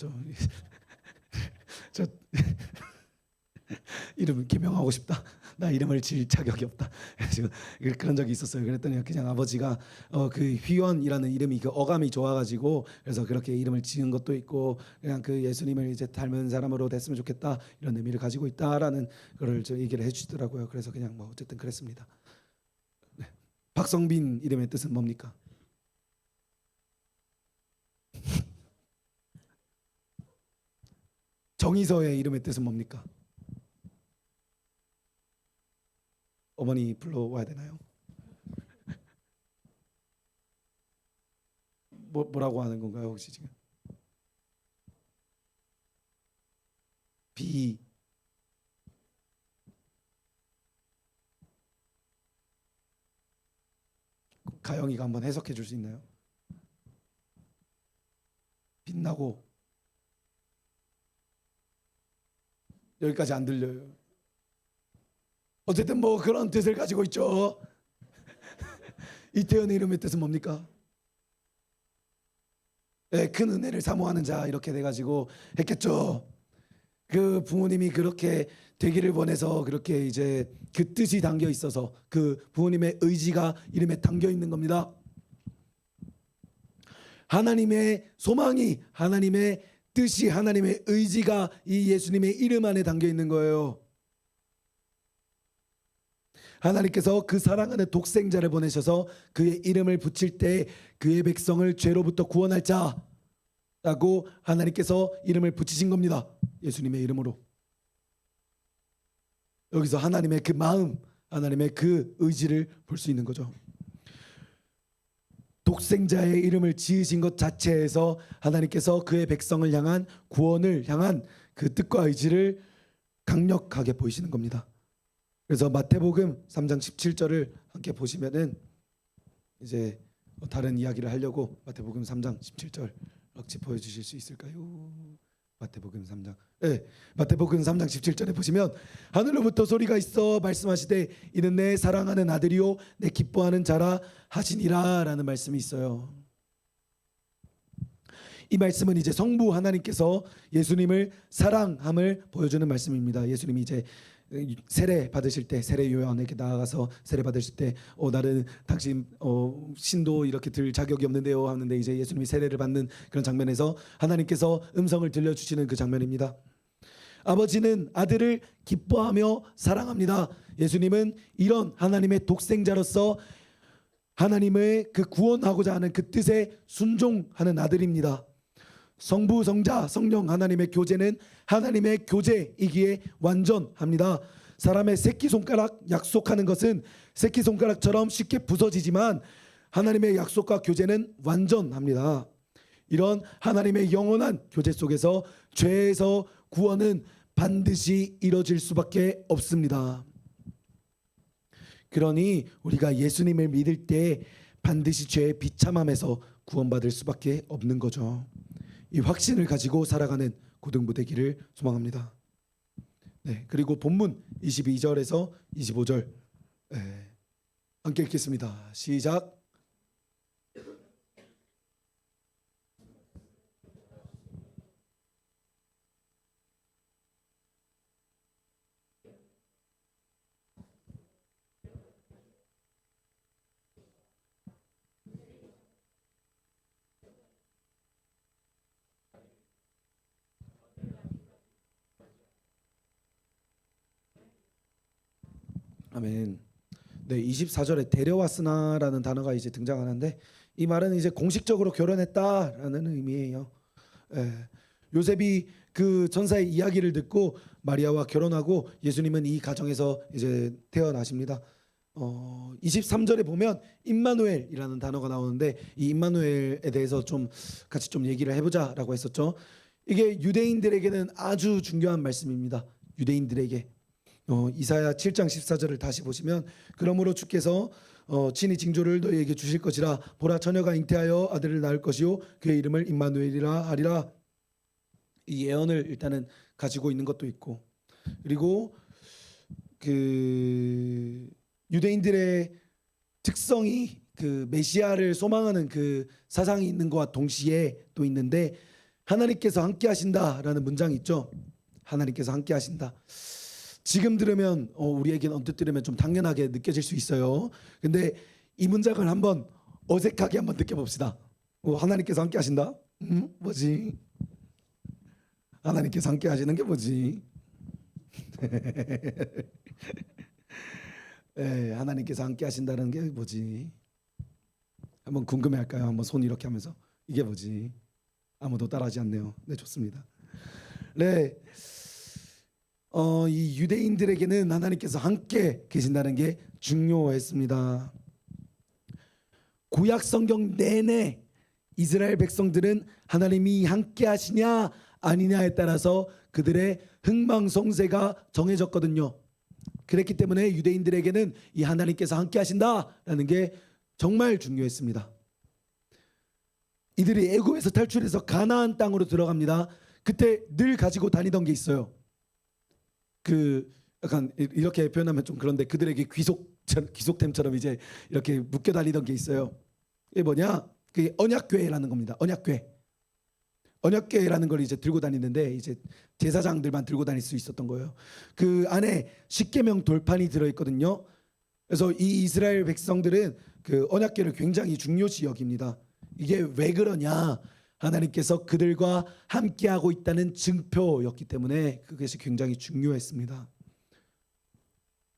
저 이름 개명하고 싶다. 나 이름을 지을 자격이 없다. 지금 그런 적이 있었어요. 그랬더니 그냥 아버지가 그 휘원이라는 이름이 그 어감이 좋아가지고 그래서 그렇게 이름을 지은 것도 있고 그냥 그 예수님을 이제 닮은 사람으로 됐으면 좋겠다 이런 의미를 가지고 있다라는 거를 저 얘기를 해주시더라고요. 그래서 그냥 뭐 어쨌든 그랬습니다. 박성빈 이름의 뜻은 뭡니까? 정의서의 이름의 뜻은 뭡니까? 어머니 불러와야 되나요? 뭐라고 하는 건가요 혹시 지금? 비 가영이가 한번 해석해 줄 수 있나요? 빛나고 여기까지 안 들려요. 어쨌든 뭐 그런 뜻을 가지고 있죠. 이태원의 이름의 뜻은 뭡니까? 네, 큰 은혜를 사모하는 자 이렇게 돼가지고 했겠죠. 그 부모님이 그렇게 되기를 원해서 그렇게 이제 그 뜻이 담겨 있어서 그 부모님의 의지가 이름에 담겨 있는 겁니다. 하나님의 소망이, 하나님의 뜻이, 하나님의 의지가 이 예수님의 이름 안에 담겨 있는 거예요. 하나님께서 그 사랑하는 독생자를 보내셔서 그의 이름을 붙일 때 그의 백성을 죄로부터 구원할 자라고 하나님께서 이름을 붙이신 겁니다. 예수님의 이름으로. 여기서 하나님의 그 마음, 하나님의 그 의지를 볼 수 있는 거죠. 독생자의 이름을 지으신 것 자체에서 하나님께서 그의 백성을 향한 구원을 향한 그 뜻과 의지를 강력하게 보이시는 겁니다. 그래서 마태복음 3장 17절을 함께 보시면은 이제 다른 이야기를 하려고 마태복음 3장 17절 혹시 보여주실 수 있을까요? 마태복음 3장. 네, 마태복음 3장 17절에 보시면 하늘로부터 소리가 있어 말씀하시되 이는 내 사랑하는 아들이요 내 기뻐하는 자라 하시니라라는 말씀이 있어요. 이 말씀은 이제 성부 하나님께서 예수님을 사랑함을 보여주는 말씀입니다. 예수님이 이제 세례 받으실 때 세례 요한에게 나아가서 세례 받으실 때 나는 당신 신도 이렇게 들 자격이 없는데요 하는데 이제 예수님이 세례를 받는 그런 장면에서 하나님께서 음성을 들려주시는 그 장면입니다. 아버지는 아들을 기뻐하며 사랑합니다. 예수님은 이런 하나님의 독생자로서 하나님의 그 구원하고자 하는 그 뜻에 순종하는 아들입니다. 성부, 성자, 성령 하나님의 교제는 하나님의 교제이기에 완전합니다. 사람의 새끼손가락 약속하는 것은 새끼손가락처럼 쉽게 부서지지만 하나님의 약속과 교제는 완전합니다. 이런 하나님의 영원한 교제 속에서 죄에서 구원은 반드시 이루어질 수밖에 없습니다. 그러니 우리가 예수님을 믿을 때 반드시 죄의 비참함에서 구원받을 수밖에 없는 거죠. 이 확신을 가지고 살아가는 고등부 되기를 소망합니다. 네, 그리고 본문 22절에서 25절 함께 읽겠습니다. 시작. 아멘. 네, 24절에 데려왔으나라는 단어가 이제 등장하는데 이 말은 이제 공식적으로 결혼했다라는 의미예요. 요셉이 그 전사의 이야기를 듣고 마리아와 결혼하고 예수님은 이 가정에서 이제 태어나십니다. 23절에 보면 임마누엘이라는 단어가 나오는데 이 임마누엘에 대해서 좀 같이 좀 얘기를 해보자라고 했었죠. 이게 유대인들에게는 아주 중요한 말씀입니다. 유대인들에게. 이사야 7장 14절을 다시 보시면 그러므로 주께서 친히 징조를 너희에게 주실 것이라 보라 처녀가 잉태하여 아들을 낳을 것이요 그의 이름을 임마누엘이라 하리라. 이 예언을 일단은 가지고 있는 것도 있고 그리고 그 유대인들의 특성이 그 메시아를 소망하는 그 사상이 있는 것과 동시에 또 있는데 하나님께서 함께 하신다라는 문장이 있죠. 하나님께서 함께 하신다. 지금 들으면 우리에게는 언뜻 들으면 좀 당연하게 느껴질 수 있어요. 근데 이 문장을 한번 어색하게 한번 느껴봅시다. 하나님께서 함께 하신다? 뭐지? 하나님께서 함께 하시는 게 뭐지? 하나님께서 함께 하신다는 게 뭐지? 한번 궁금해할까요? 한번 손 이렇게 하면서 이게 뭐지? 아무도 따라하지 않네요. 네, 좋습니다. 네, 이 유대인들에게는 하나님께서 함께 계신다는 게 중요했습니다. 구약 성경 내내 이스라엘 백성들은 하나님이 함께 하시냐 아니냐에 따라서 그들의 흥망성쇠가 정해졌거든요. 그랬기 때문에 유대인들에게는 이 하나님께서 함께 하신다라는 게 정말 중요했습니다. 이들이 애굽에서 탈출해서 가나안 땅으로 들어갑니다. 그때 늘 가지고 다니던 게 있어요. 그 약간 이렇게 표현하면 좀 그런데 그들에게 귀속템처럼 이제 이렇게 묶여 다니던 게 있어요. 이게 뭐냐? 그게 언약궤라는 겁니다. 언약궤라는 걸 이제 들고 다니는데 이제 제사장들만 들고 다닐 수 있었던 거예요. 그 안에 십계명 돌판이 들어 있거든요. 그래서 이 이스라엘 백성들은 그 언약궤를 굉장히 중요시 여깁니다. 이게 왜 그러냐? 하나님께서 그들과 함께하고 있다는 증표였기 때문에 그것이 굉장히 중요했습니다.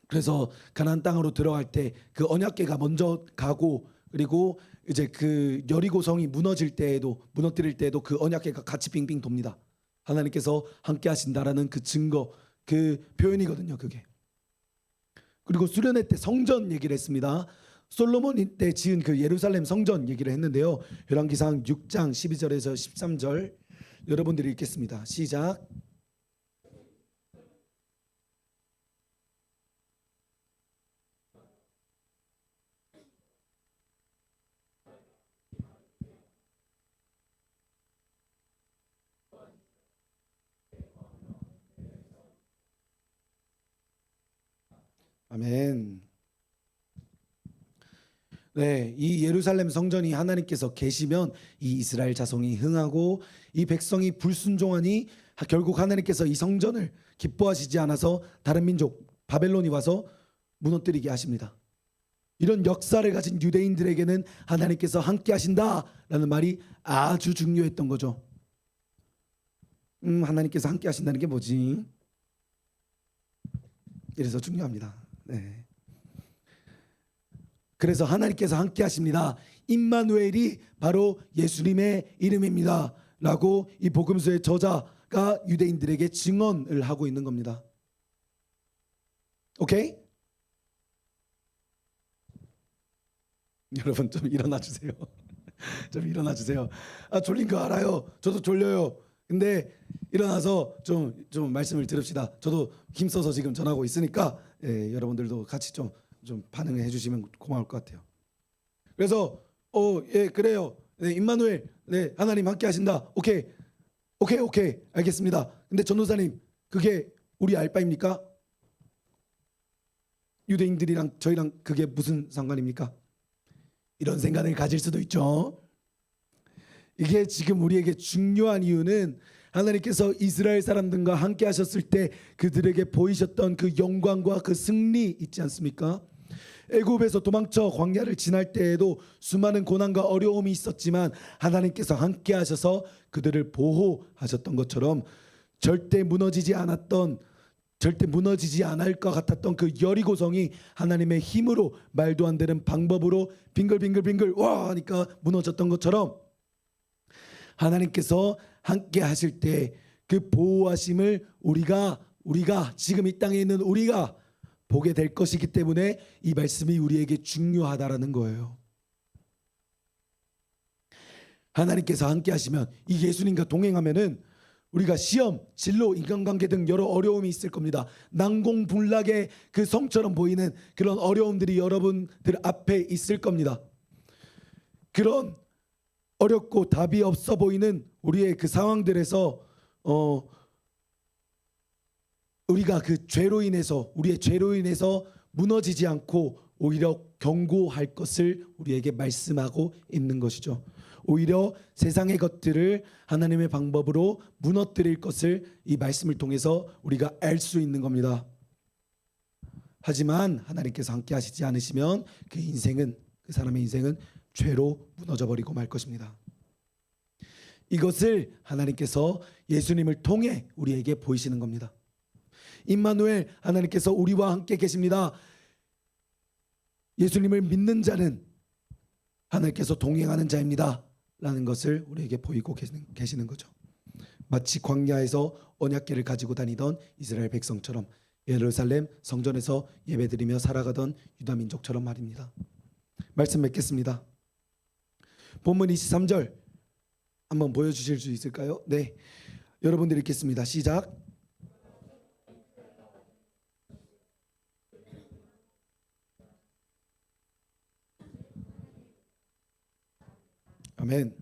그래서 가나안 땅으로 들어갈 때 그 언약궤가 먼저 가고 그리고 이제 그 여리고 성이 무너뜨릴 때에도 그 언약궤가 같이 빙빙 돕니다. 하나님께서 함께 하신다라는 그 증거, 그 표현이거든요, 그게. 그리고 수련회 때 성전 얘기를 했습니다. 솔로몬 때 지은 그 예루살렘 성전 얘기를 했는데요. 열왕기상 6장 12절에서 13절 여러분들이 읽겠습니다. 시작. 아멘. 네, 이 예루살렘 성전이 하나님께서 계시면 이 이스라엘 자손이 흥하고 이 백성이 불순종하니 결국 하나님께서 이 성전을 기뻐하시지 않아서 다른 민족 바벨론이 와서 무너뜨리게 하십니다. 이런 역사를 가진 유대인들에게는 하나님께서 함께 하신다라는 말이 아주 중요했던 거죠. 하나님께서 함께 하신다는 게 뭐지? 이래서 중요합니다. 네. 그래서 하나님께서 함께 하십니다. 임마누엘이 바로 예수님의 이름입니다. 라고 이 복음서의 저자가 유대인들에게 증언을 하고 있는 겁니다. 오케이? 여러분 좀 일어나 주세요. 좀 일어나 주세요. 아, 졸린 거 알아요. 저도 졸려요. 근데 일어나서 좀 말씀을 들읍시다. 저도 힘써서 지금 전하고 있으니까 여러분들도 같이 좀 반응을 해주시면 고마울 것 같아요. 그래서 예 그래요. 네, 임마누엘, 네 하나님 함께 하신다. 오케이 알겠습니다. 근데 전도사님 그게 우리 알바입니까? 유대인들이랑 저희랑 그게 무슨 상관입니까? 이런 생각을 가질 수도 있죠. 이게 지금 우리에게 중요한 이유는 하나님께서 이스라엘 사람들과 함께 하셨을 때 그들에게 보이셨던 그 영광과 그 승리 있지 않습니까? 애굽에서 도망쳐 광야를 지날 때에도 수많은 고난과 어려움이 있었지만 하나님께서 함께 하셔서 그들을 보호하셨던 것처럼 절대 무너지지 않을 것 같았던 그 여리고성이 하나님의 힘으로 말도 안 되는 방법으로 빙글빙글 와 하니까 무너졌던 것처럼 하나님께서 함께 하실 때 그 보호하심을 우리가 지금 이 땅에 있는 우리가 보게 될 것이기 때문에 이 말씀이 우리에게 중요하다라는 거예요. 하나님께서 함께 하시면 이 예수님과 동행하면은 우리가 시험, 진로, 인간관계 등 여러 어려움이 있을 겁니다. 난공불락의 그 성처럼 보이는 그런 어려움들이 여러분들 앞에 있을 겁니다. 그런 어렵고 답이 없어 보이는 우리의 그 상황들에서 우리가 그 우리의 죄로 인해서 무너지지 않고 오히려 견고할 것을 우리에게 말씀하고 있는 것이죠. 오히려 세상의 것들을 하나님의 방법으로 무너뜨릴 것을 이 말씀을 통해서 우리가 알 수 있는 겁니다. 하지만 하나님께서 함께 하시지 않으시면 그 사람의 인생은 죄로 무너져 버리고 말 것입니다. 이것을 하나님께서 예수님을 통해 우리에게 보이시는 겁니다. 임마누엘, 하나님께서 우리와 함께 계십니다. 예수님을 믿는 자는 하나님께서 동행하는 자입니다 라는 것을 우리에게 보이고 계시는 거죠. 마치 광야에서 언약궤를 가지고 다니던 이스라엘 백성처럼 예루살렘 성전에서 예배드리며 살아가던 유다 민족처럼 말입니다. 말씀 맺겠습니다. 본문 23절 한번 보여주실 수 있을까요? 네, 여러분들 읽겠습니다. 시작. 아멘.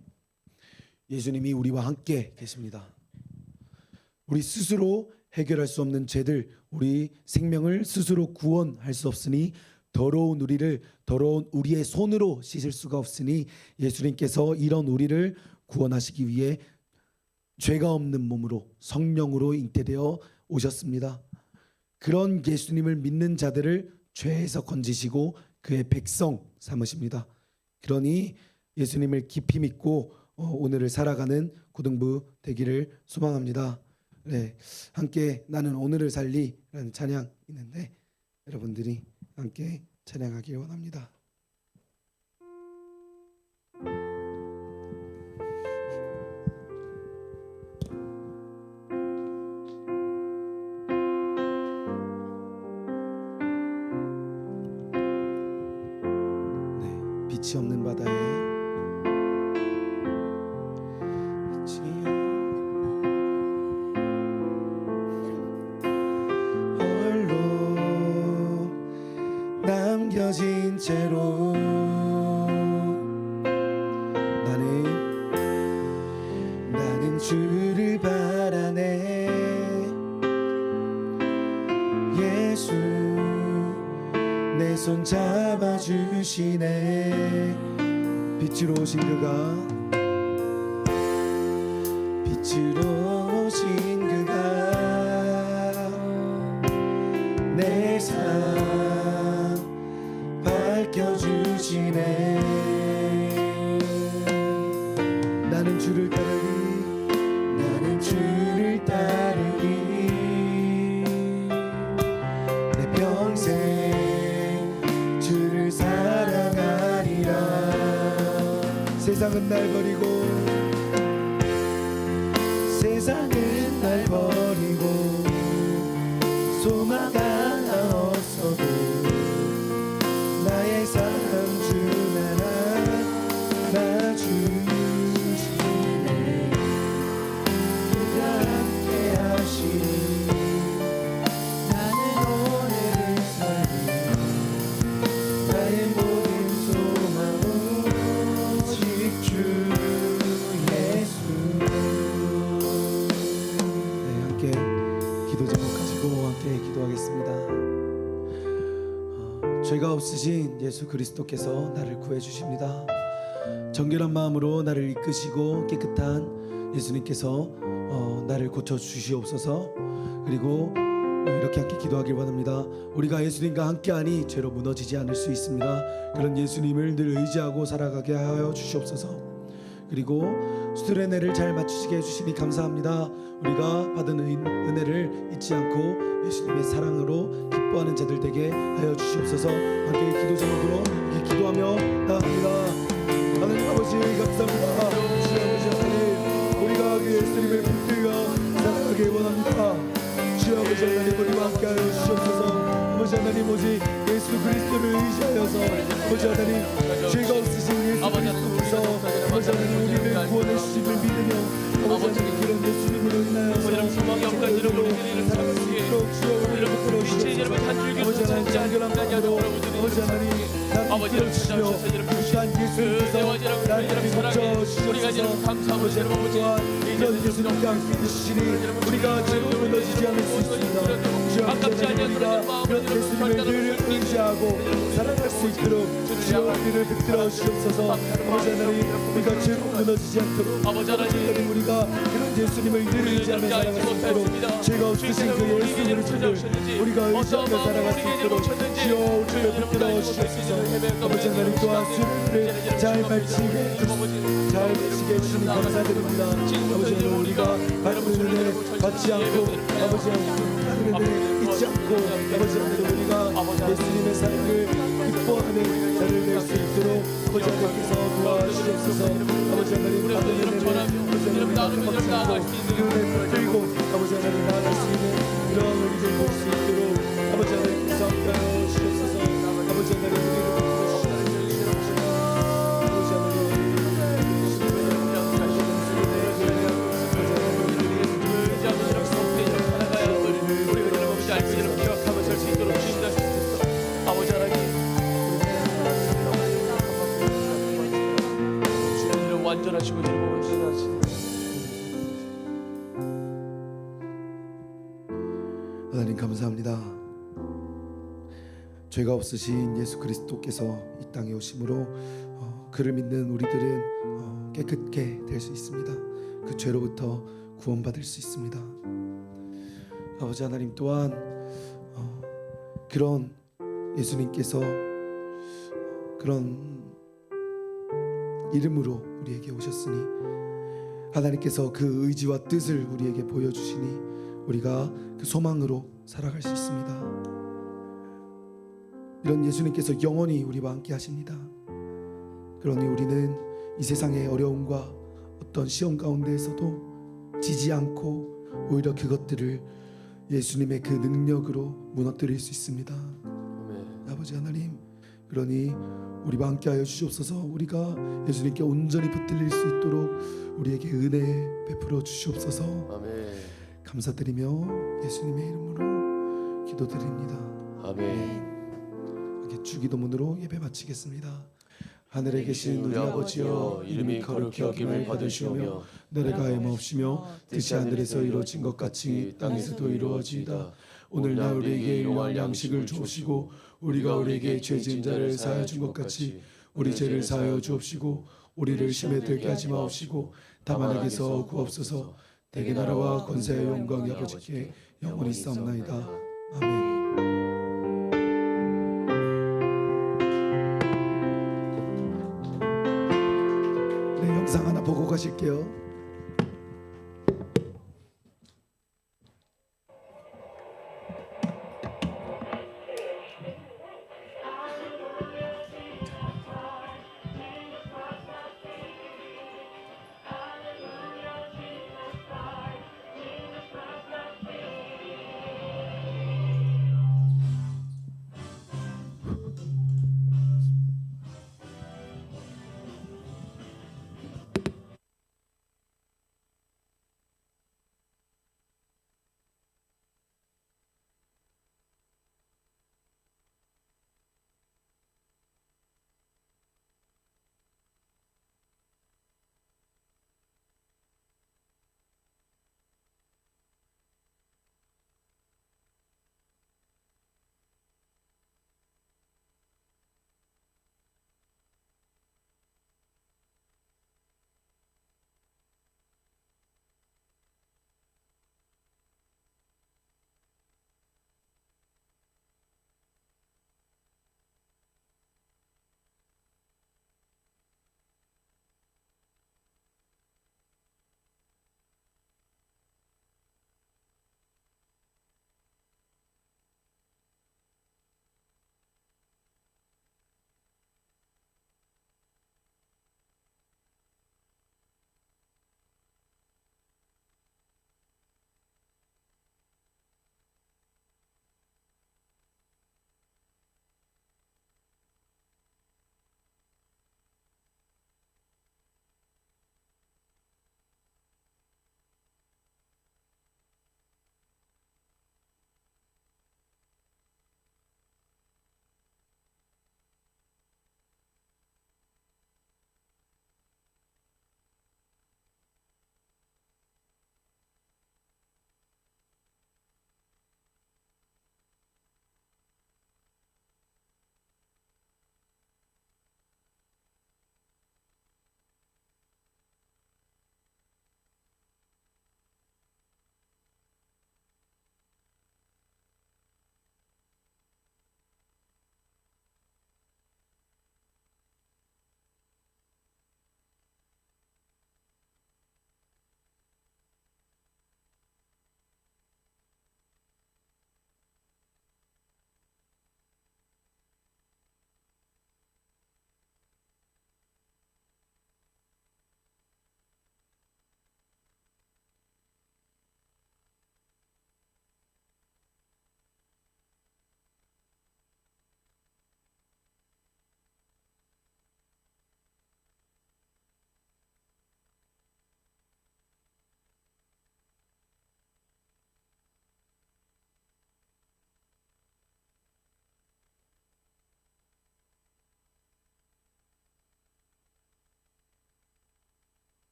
예수님이 우리와 함께 계십니다. 우리 스스로 해결할 수 없는 죄들, 우리 생명을 스스로 구원할 수 없으니 더러운 우리의 손으로 씻을 수가 없으니 예수님께서 이런 우리를 구원하시기 위해 죄가 없는 몸으로 성령으로 잉태되어 오셨습니다. 그런 예수님을 믿는 자들을 죄에서 건지시고 그의 백성 삼으십니다. 그러니 예수님을 깊이 믿고 오늘을 살아가는 고등부 되기를 소망합니다. 네, 함께 나는 오늘을 살리라는 찬양 있는데 여러분들이 함께 찬양하길 원합니다. 네, 빛이 없는 바다에 남겨진 채로 나는 주를 바라네. 예수 내 손 잡아주시네. 빛으로 오신 그가 내 삶 밝혀주시네. 나는 주를 따르리 내 평생 주를 사랑하리라. 세상은 날 버리고 소망 하나 없어도 나의 삶 주 하나 주시네. 그가 함께 하시니 나는 오늘을 살리 나의 모든 소망은 오직 주 예수. 네, 함께 기도 제목 가지고 함께 기도하겠습니다. 죄가 없으신 예수 그리스도께서 나를 구해 주십니다. 정결한 마음으로 나를 이끄시고 깨끗한 예수님께서 나를 고쳐 주시옵소서. 그리고 이렇게 함께 기도하길 원합니다. 우리가 예수님과 함께하니 죄로 무너지지 않을 수 있습니다. 그런 예수님을 늘 의지하고 살아가게 하여 주시옵소서. 그리고 수련회를 잘 마치시게 해주시니 감사합니다. 우리가 받은 은혜를 잊지 않고 예수님의 사랑으로 기뻐하는 자들 되게 하여 주시옵소서. 함께 기도 제목으로 이렇게 기도하며 나아갑니다. 하나님 아버지 감사합니다. 주여 아버지 하나님, 우리가 그 예수님을 붙들어 살아가길 원합니다. 주여 아버지 하나님, 우리와 함께하여 주시옵소서. 아버지 하나님, 오직 예수 그리스도를 의지하여서 아버지 하나님, 죄가 없으신 예수 그리스도께서 아버지 하나님 우리를 구원해 주심을 믿으며 아버지 하나님 그런 예수님을 인하여서 소망이 없다는 이름으로 우리를 살아갈 수 있게 빛의 이름을 한 줄기로 찾지 않는 자녀들 아버지 하나님 아버지 이름 찾아주셔서 이름 부르시고 나를 사랑해 우리가 이름 감사하고 이름 아버지 이런 예수님께 함께 주시니 우리가 죄로 무너지지 않을 수 있습니다. 아깝지 아니하노라 그런 예수님을 늘 의지하고 살아갈 수 있도록 주여 우리를 붙들어 주시옵소서. 아버지 하나님, 우리가 죄로 무너지지 않도록 아버지 하나님 우리가 그런 예수님을 늘 의지하며 살아갈 수 있도록 죄가 없으신 그 예수 그리스도를 우리가 의지하며 살아갈 수 있도록 주여 우리를 붙들어 주시옵소서. 아버지 하나님, 또한 수련을 잘 마치게 해주시니 감사드립니다. 아버지 하나님, 우리가 받은 은혜 받지 않고 아버지 하나님 받은 은혜 잊지 않고 아버지 하나님, 우리가 예수님의 사랑을 기뻐하는 아버지 하나님께서 도와주시옵소서. 아버지 하나님 우리 받은 이름 은혜를 전하며 아버지 이름 하나님 나누며 이름 나아갈 수 있는 은혜를 들고 아버지 하나님 나아갈 수 있는 이런 우리들 볼 수 있도록 아버지 하나님께서 함께하여 주시옵소서. 아버지 하나님 우리를 붙들어주시옵소서. 아버지 하나님 아버지 하나님 주님을 완전하시고 이름을 신하시네. 하나님 감사합니다. 죄가 없으신 예수 그리스도께서 이 땅에 오심으로 그를 믿는 우리들은 깨끗게 될 수 있습니다. 그 죄로부터 구원받을 수 있습니다. 아버지 하나님 또한 그런 예수님께서 그런 이름으로 우리에게 오셨으니 하나님께서 그 의지와 뜻을 우리에게 보여주시니 우리가 그 소망으로 살아갈 수 있습니다. 이런 예수님께서 영원히 우리와 함께 하십니다. 그러니 우리는 이 세상의 어려움과 어떤 시험 가운데에서도 지지 않고 오히려 그것들을 예수님의 그 능력으로 무너뜨릴 수 있습니다. 아버지 하나님, 그러니 우리와 함께하여 주시옵소서. 우리가 예수님께 온전히 붙들릴 수 있도록 우리에게 은혜 베풀어 주시옵소서. 아멘. 감사드리며 예수님의 이름으로 기도드립니다. 아멘. 이렇게 주기도문으로 예배 마치겠습니다. 하늘에 계신 우리 아버지여, 이름이 거룩히 여김을 받으시오며 나라가 하염없으며 뜻이 하늘에서 이루어진 것 같이 땅에서도 이루어지이다. 오늘날 우리에게 일용할 양식을 주옵시고 우리가 우리에게 죄 지은 자를 사하여 준 것 같이 우리 죄를 사하여 주옵시고 우리를 시험에 들게 하지 마옵시고 다만 악에서 구옵소서. 대개 나라와 권세와 영광이 아버지께 영원히 있사옵나이다. 아멘. 네, 영상 하나 보고 가실게요.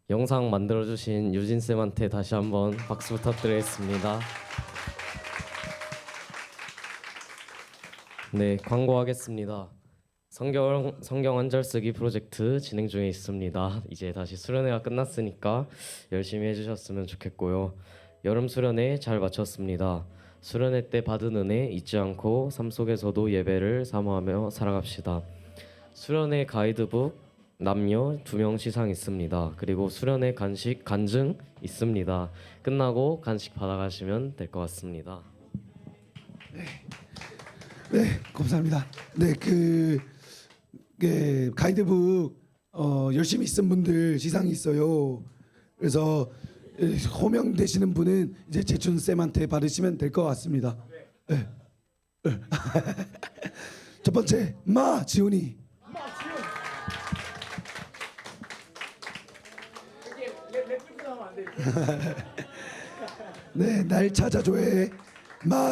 영상 만들어주신 유진 쌤한테 다시 한번 박수 부탁드리겠습니다. 네, 광고하겠습니다. 성경 한절 쓰기 프로젝트 진행 중에 있습니다. 이제 다시 수련회가 끝났으니까 열심히 해주셨으면 좋겠고요. 여름 수련회 잘 마쳤습니다. 수련회 때 받은 은혜 잊지 않고 삶 속에서도 예배를 사모하며 살아갑시다. 수련회 가이드북 남녀 2명 시상 있습니다. 그리고 수련회 간식 간증 있습니다. 끝나고 간식 받아가시면 될 것 같습니다. 네, 감사합니다. 네, 가이드북 열심히 쓴 분들 시상이 있어요. 그래서 호명되시는 분은 이제 재춘 쌤한테 받으시면 될 것 같습니다. 네. 첫 번째 지훈이. 네, 날 찾아줘의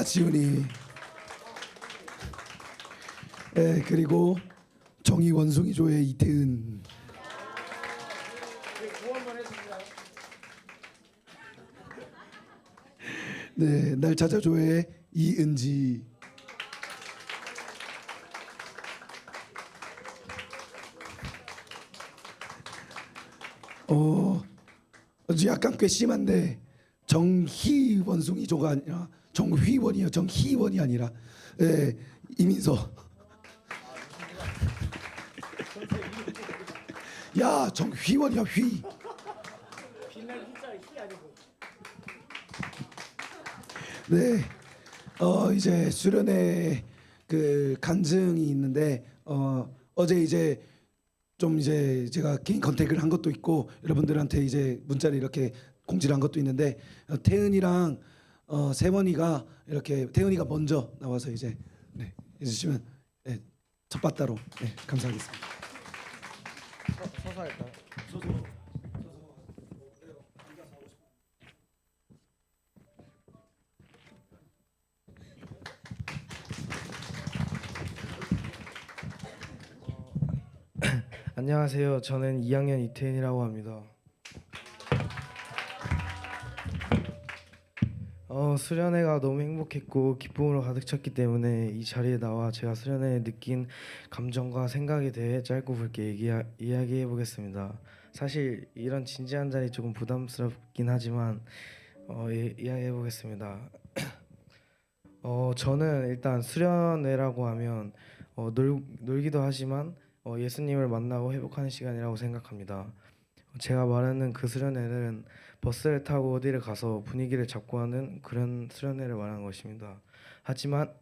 지훈이. 네, 그리고 정의 원숭이조의 이태은. 네, 날 찾아줘의 이은지. 약간 꽤 심한데 정희 원숭이조가 아니라 정휘원이요. 정희원이 아니라 이민서. 야, 정휘원이야. 휘. 네, 이제 수련회 간증이 있는데 어제 이제 좀 이제 제가 개인 컨택을 한 것도 있고 여러분들한테 이제 문자를 이렇게 공지를 한 것도 있는데 태은이랑 세원이가 이렇게 태은이가 먼저 나와서 이제 해주시면 첫 바따로 감사하겠습니다. 서서 할까요? 안녕하세요. 저는 2학년 이태인이라고 합니다. 수련회가 너무 행복했고 기쁨으로 가득 찼기 때문에 이 자리에 나와 제가 수련회에 느낀 감정과 생각에 대해 짧고 굵게 이야기해 보겠습니다. 사실 이런 진지한 자리 조금 부담스럽긴 하지만 이야기해 보겠습니다. 저는 일단 수련회라고 하면 놀기도 하지만 예수님을 만나고 회복하는 시간이라고 생각합니다. 제가 말하는 그 수련회는 버스를 타고 어디를 가서 분위기를 잡고 하는 그런 수련회를 말하는 것입니다. 하지만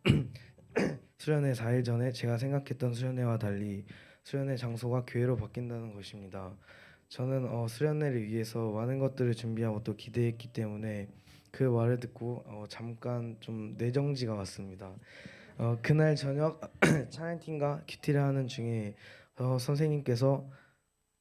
수련회 4일 전에 제가 생각했던 수련회와 달리 수련회 장소가 교회로 바뀐다는 것입니다. 저는 수련회를 위해서 많은 것들을 준비하고 또 기대했기 때문에 그 말을 듣고 잠깐 좀 뇌정지가 왔습니다. 그날 저녁 찬양팀과 큐티를 하는 중에 선생님께서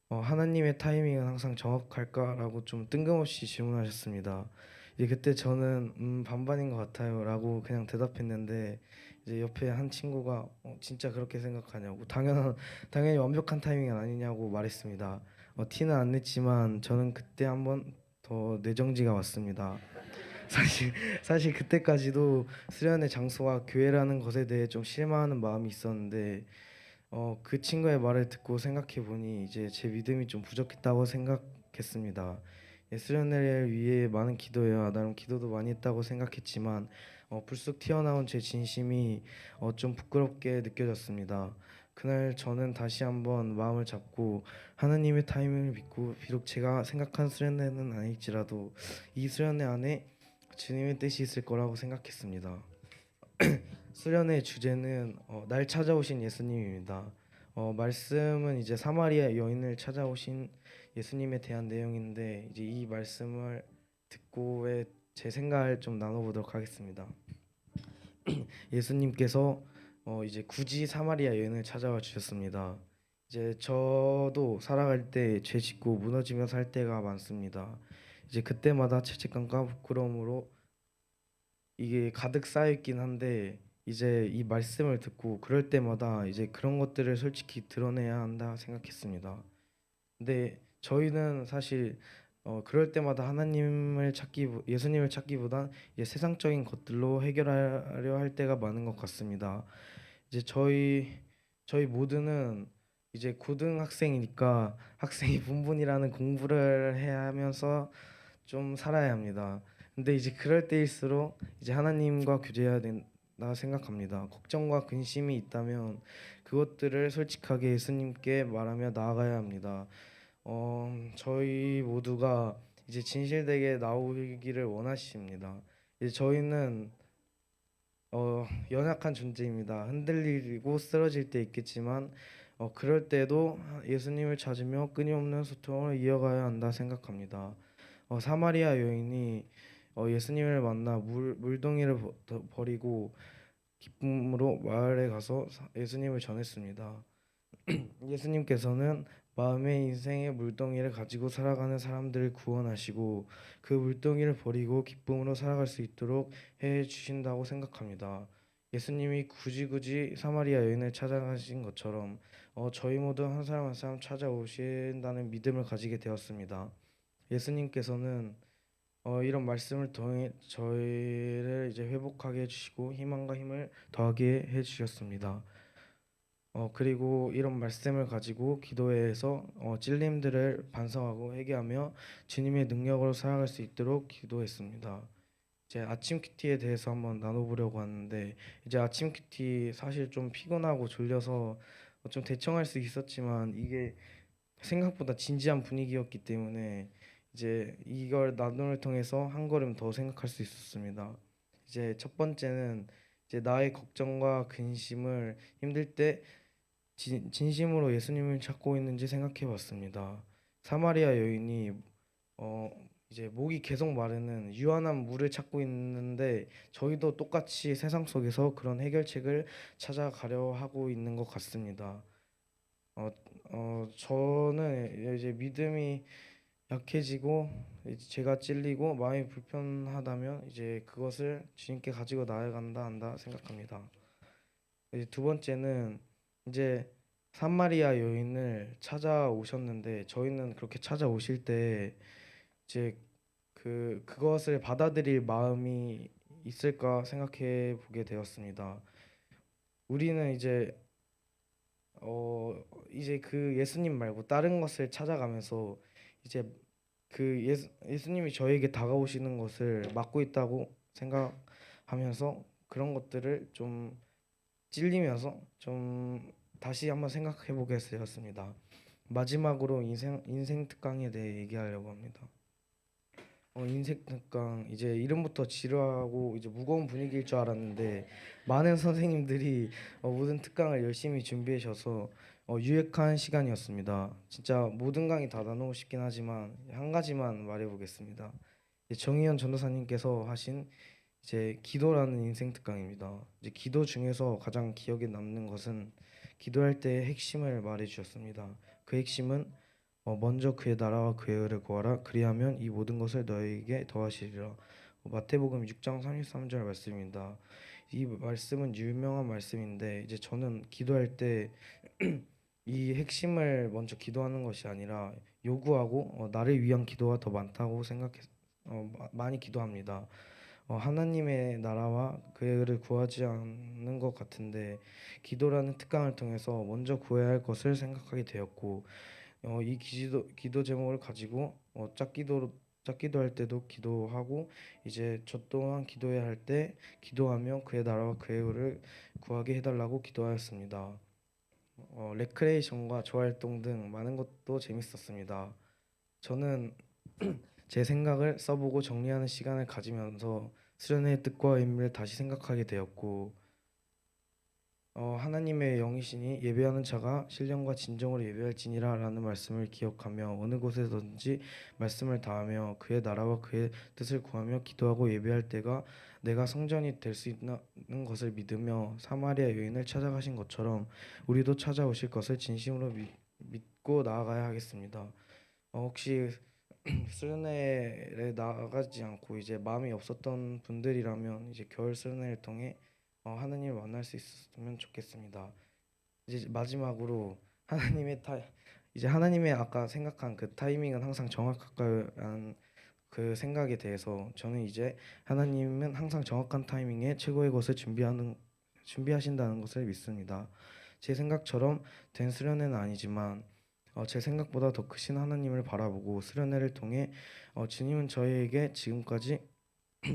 하나님의 타이밍은 항상 정확할까라고 좀 뜬금없이 질문하셨습니다. 이제 그때 저는 반반인 것 같아요라고 그냥 대답했는데 이제 옆에 한 친구가 진짜 그렇게 생각하냐고 당연히 완벽한 타이밍은 아니냐고 말했습니다. 티는 안 냈지만 저는 그때 한번 더 뇌정지가 왔습니다. 사실 그때까지도 수련의 장소가 교회라는 것에 대해 좀 실망하는 마음이 있었는데 그 친구의 말을 듣고 생각해 보니 이제 제 믿음이 좀 부족했다고 생각했습니다. 수련회를 위해 많은 기도해야 나름 기도도 많이 했다고 생각했지만 불쑥 튀어나온 제 진심이 좀 부끄럽게 느껴졌습니다. 그날 저는 다시 한번 마음을 잡고 하나님의 타이밍을 믿고 비록 제가 생각한 수련회는 아닐지라도 이 수련회 안에 주님의 뜻이 있을 거라고 생각했습니다. 수련의 주제는 날 찾아오신 예수님입니다. 말씀은 이제 사마리아 여인을 찾아오신 예수님에 대한 내용인데 이제 이 말씀을 듣고의 제 생각을 좀 나눠보도록 하겠습니다. 예수님께서 이제 굳이 사마리아 여인을 찾아와 주셨습니다. 이제 저도 살아갈 때 죄 짓고 무너지며 살 때가 많습니다. 이제 그때마다 죄책감과 부끄러움으로 이게 가득 쌓여 있긴 한데 이제 이 말씀을 듣고 그럴 때마다 이제 그런 것들을 솔직히 드러내야 한다 생각했습니다. 근데 저희는 사실 그럴 때마다 예수님을 찾기보단 이제 세상적인 것들로 해결하려 할 때가 많은 것 같습니다. 이제 저희 모두는 이제 고등학생이니까 학생이 분분이라는 공부를 해야 하면서 좀 살아야 합니다. 근데 이제 그럴 때일수록 이제 하나님과 교제해야 된다 생각합니다. 걱정과 근심이 있다면 그것들을 솔직하게 예수님께 말하며 나아가야 합니다. 저희 모두가 이제 진실되게 나오기를 원하십니다. 이제 저희는 연약한 존재입니다. 흔들리고 쓰러질 때 있겠지만 그럴 때도 예수님을 찾으며 끊임없는 소통을 이어가야 한다 생각합니다. 사마리아 여인이 예수님을 만나 물동이를 버리고 기쁨으로 마을에 가서 예수님을 전했습니다. 예수님께서는 마음의 인생의 물동이를 가지고 살아가는 사람들을 구원하시고 그 물동이를 버리고 기쁨으로 살아갈 수 있도록 해 주신다고 생각합니다. 예수님이 굳이 사마리아 여인을 찾아가신 것처럼 저희 모두 한 사람 한 사람 찾아오신다는 믿음을 가지게 되었습니다. 예수님께서는 이런 말씀을 통해 저희를 이제 회복하게 해주시고 희망과 힘을 더하게 해주셨습니다. 그리고 이런 말씀을 가지고 기도회에서 찔림들을 반성하고 회개하며 주님의 능력으로 살아갈 수 있도록 기도했습니다. 이제 아침 큐티에 대해서 한번 나눠보려고 하는데 이제 아침 큐티 사실 좀 피곤하고 졸려서 좀 대청할 수 있었지만 이게 생각보다 진지한 분위기였기 때문에 이제 이걸 나눔을 통해서 한 걸음 더 생각할 수 있었습니다. 이제 첫 번째는 이제 나의 걱정과 근심을 힘들 때 진심으로 예수님을 찾고 있는지 생각해 봤습니다. 사마리아 여인이 이제 목이 계속 마르는 유한한 물을 찾고 있는데 저희도 똑같이 세상 속에서 그런 해결책을 찾아가려 하고 있는 것 같습니다. 저는 이제 믿음이 약해지고 이제 제가 찔리고 마음이 불편하다면 이제 그것을 주님께 가지고 나아간다 한다 생각합니다. 이제 두 번째는 이제 산마리아 여인을 찾아오셨는데 저희는 그렇게 찾아오실 때 이제 그것을 받아들일 마음이 있을까 생각해 보게 되었습니다. 우리는 이제 그 예수님 말고 다른 것을 찾아가면서 이제 예수님이 저에게 다가오시는 것을 막고 있다고 생각하면서 그런 것들을 좀 찔리면서 좀 다시 한번 생각해 보게 되었습니다. 마지막으로 인생 특강에 대해 얘기하려고 합니다. 인생 특강 이제 이름부터 지루하고 이제 무거운 분위기일 줄 알았는데 많은 선생님들이 모든 특강을 열심히 준비해 주셔서 유익한 시간이었습니다. 진짜 모든 강의 다 나누고 싶긴 하지만 한 가지만 말해 보겠습니다. 정의연 전도사님께서 하신 이제 기도라는 인생 특강입니다. 이제 기도 중에서 가장 기억에 남는 것은 기도할 때의 핵심을 말해 주셨습니다. 그 핵심은 먼저 그의 나라와 그의 의를 구하라 그리하면 이 모든 것을 너에게 더하시리라. 마태복음 6장 33절 말씀입니다. 이 말씀은 유명한 말씀인데 이제 저는 기도할 때 이 핵심을 먼저 기도하는 것이 아니라 요구하고 나를 위한 기도가 더 많다고 많이 기도합니다. 하나님의 나라와 그의 의를 구하지 않는 것 같은데 기도라는 특강을 통해서 먼저 구해야 할 것을 생각하게 되었고 이 기도 제목을 가지고 짝기도할 때도 기도하고 이제 저 또한 기도해야 할 때 기도하며 그의 나라와 그의 의를 구하게 해달라고 기도하였습니다. 레크레이션과 조활동 등 많은 것도 재밌었습니다. 저는 제 생각을 써보고 정리하는 시간을 가지면서 수련회의 뜻과 의미를 다시 생각하게 되었고 하나님의 영이시니 예배하는 자가 신령과 진정으로 예배할지니라 라는 말씀을 기억하며 어느 곳에든지 말씀을 다하며 그의 나라와 그의 뜻을 구하며 기도하고 예배할 때가 내가 성전이 될 수 있는 것을 믿으며 사마리아 여인을 찾아가신 것처럼 우리도 찾아오실 것을 진심으로 믿고 나아가야 하겠습니다. 혹시 수련회에 나가지 않고 이제 마음이 없었던 분들이라면 이제 겨울 수련회를 통해 하나님을 만날 수 있었으면 좋겠습니다. 이제 마지막으로 이제 하나님의 아까 생각한 그 타이밍은 항상 정확할까라는 그 생각에 대해서 저는 이제 하나님은 항상 정확한 타이밍에 최고의 것을 준비하신다는 것을 믿습니다. 제 생각처럼 된 수련회는 아니지만 제 생각보다 더 크신 하나님을 바라보고 수련회를 통해 주님은 저희에게 지금까지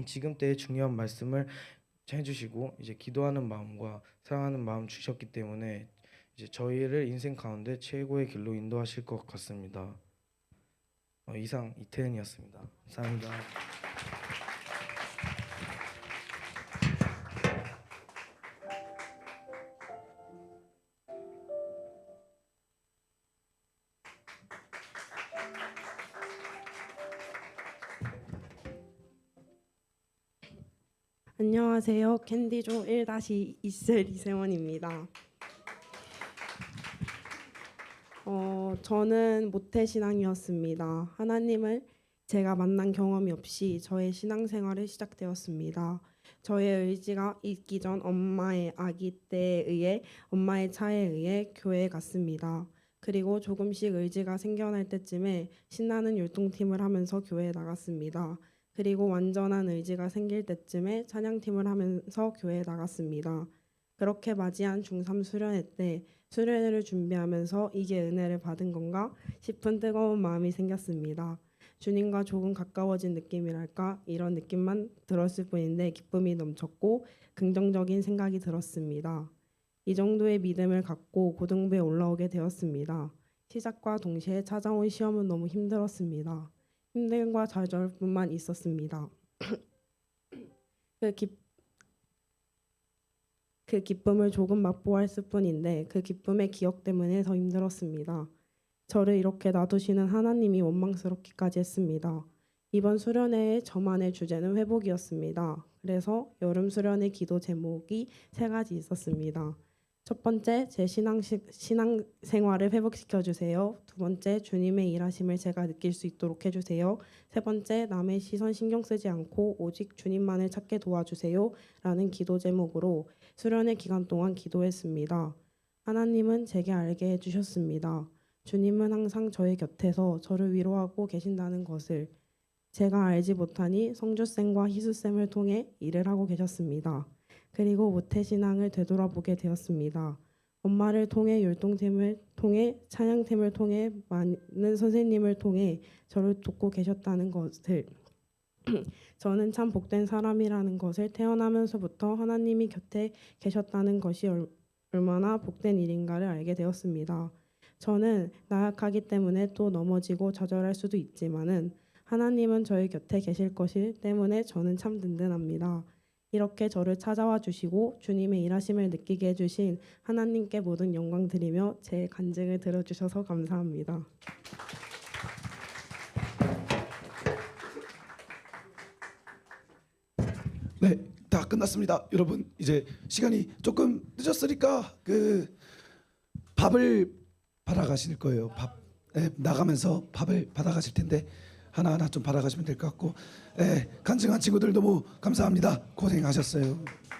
지금 때의 중요한 말씀을 해주시고 이제 기도하는 마음과 사랑하는 마음 주셨기 때문에 이제 저희를 인생 가운데 최고의 길로 인도하실 것 같습니다. 이상 이태은이었습니다. 감사합니다. 안녕하세요. 캔디조 1-2셀 이세원입니다. 저는 모태신앙이었습니다. 하나님을 제가 만난 경험이 없이 저의 신앙생활이 시작되었습니다. 저의 의지가 있기 전 엄마의 아기 때에 의해 엄마의 차에 의해 교회에 갔습니다. 그리고 조금씩 의지가 생겨날 때쯤에 신나는 율동팀을 하면서 교회에 나갔습니다. 그리고 완전한 의지가 생길 때쯤에 찬양팀을 하면서 교회에 나갔습니다. 그렇게 맞이한 중3 수련회 때 수련회를 준비하면서 이게 은혜를 받은 건가 싶은 뜨거운 마음이 생겼습니다. 주님과 조금 가까워진 느낌이랄까 이런 느낌만 들었을 뿐인데 기쁨이 넘쳤고 긍정적인 생각이 들었습니다. 이 정도의 믿음을 갖고 고등부에 올라오게 되었습니다. 시작과 동시에 찾아온 시험은 너무 힘들었습니다. 힘듦과 좌절뿐만 있었습니다. 그 기쁨을 조금 맛보았을 뿐인데 그 기쁨의 기억 때문에 더 힘들었습니다. 저를 이렇게 놔두시는 하나님이 원망스럽기까지 했습니다. 이번 수련회의 저만의 주제는 회복이었습니다. 그래서 여름 수련회 기도 제목이 3가지 있었습니다. 첫 번째, 제 신앙생활을 회복시켜 주세요. 두 번째, 주님의 일하심을 제가 느낄 수 있도록 해주세요. 세 번째, 남의 시선 신경 쓰지 않고 오직 주님만을 찾게 도와주세요. 라는 기도 제목으로 수련회 기간 동안 기도했습니다. 하나님은 제게 알게 해주셨습니다. 주님은 항상 저의 곁에서 저를 위로하고 계신다는 것을 제가 알지 못하니 성주쌤과 희수쌤을 통해 일을 하고 계셨습니다. 그리고 모태신앙을 되돌아보게 되었습니다. 엄마를 통해 율동팀을 통해 찬양팀을 통해 많은 선생님을 통해 저를 돕고 계셨다는 것을 저는 참 복된 사람이라는 것을 태어나면서부터 하나님이 곁에 계셨다는 것이 얼마나 복된 일인가를 알게 되었습니다. 저는 나약하기 때문에 또 넘어지고 좌절할 수도 있지만은 하나님은 저의 곁에 계실 것이기 때문에 저는 참 든든합니다. 이렇게 저를 찾아와 주시고 주님의 일하심을 느끼게 해주신 하나님께 모든 영광 드리며 제 간증을 들어주셔서 감사합니다. 네, 다 끝났습니다. 여러분 이제 시간이 조금 늦었으니까 그 밥을 받아가실 거예요. 밥 나가면서 밥을 받아가실 텐데 하나하나 좀 받아가시면 될 것 같고 간증한 친구들 너무 감사합니다. 고생하셨어요.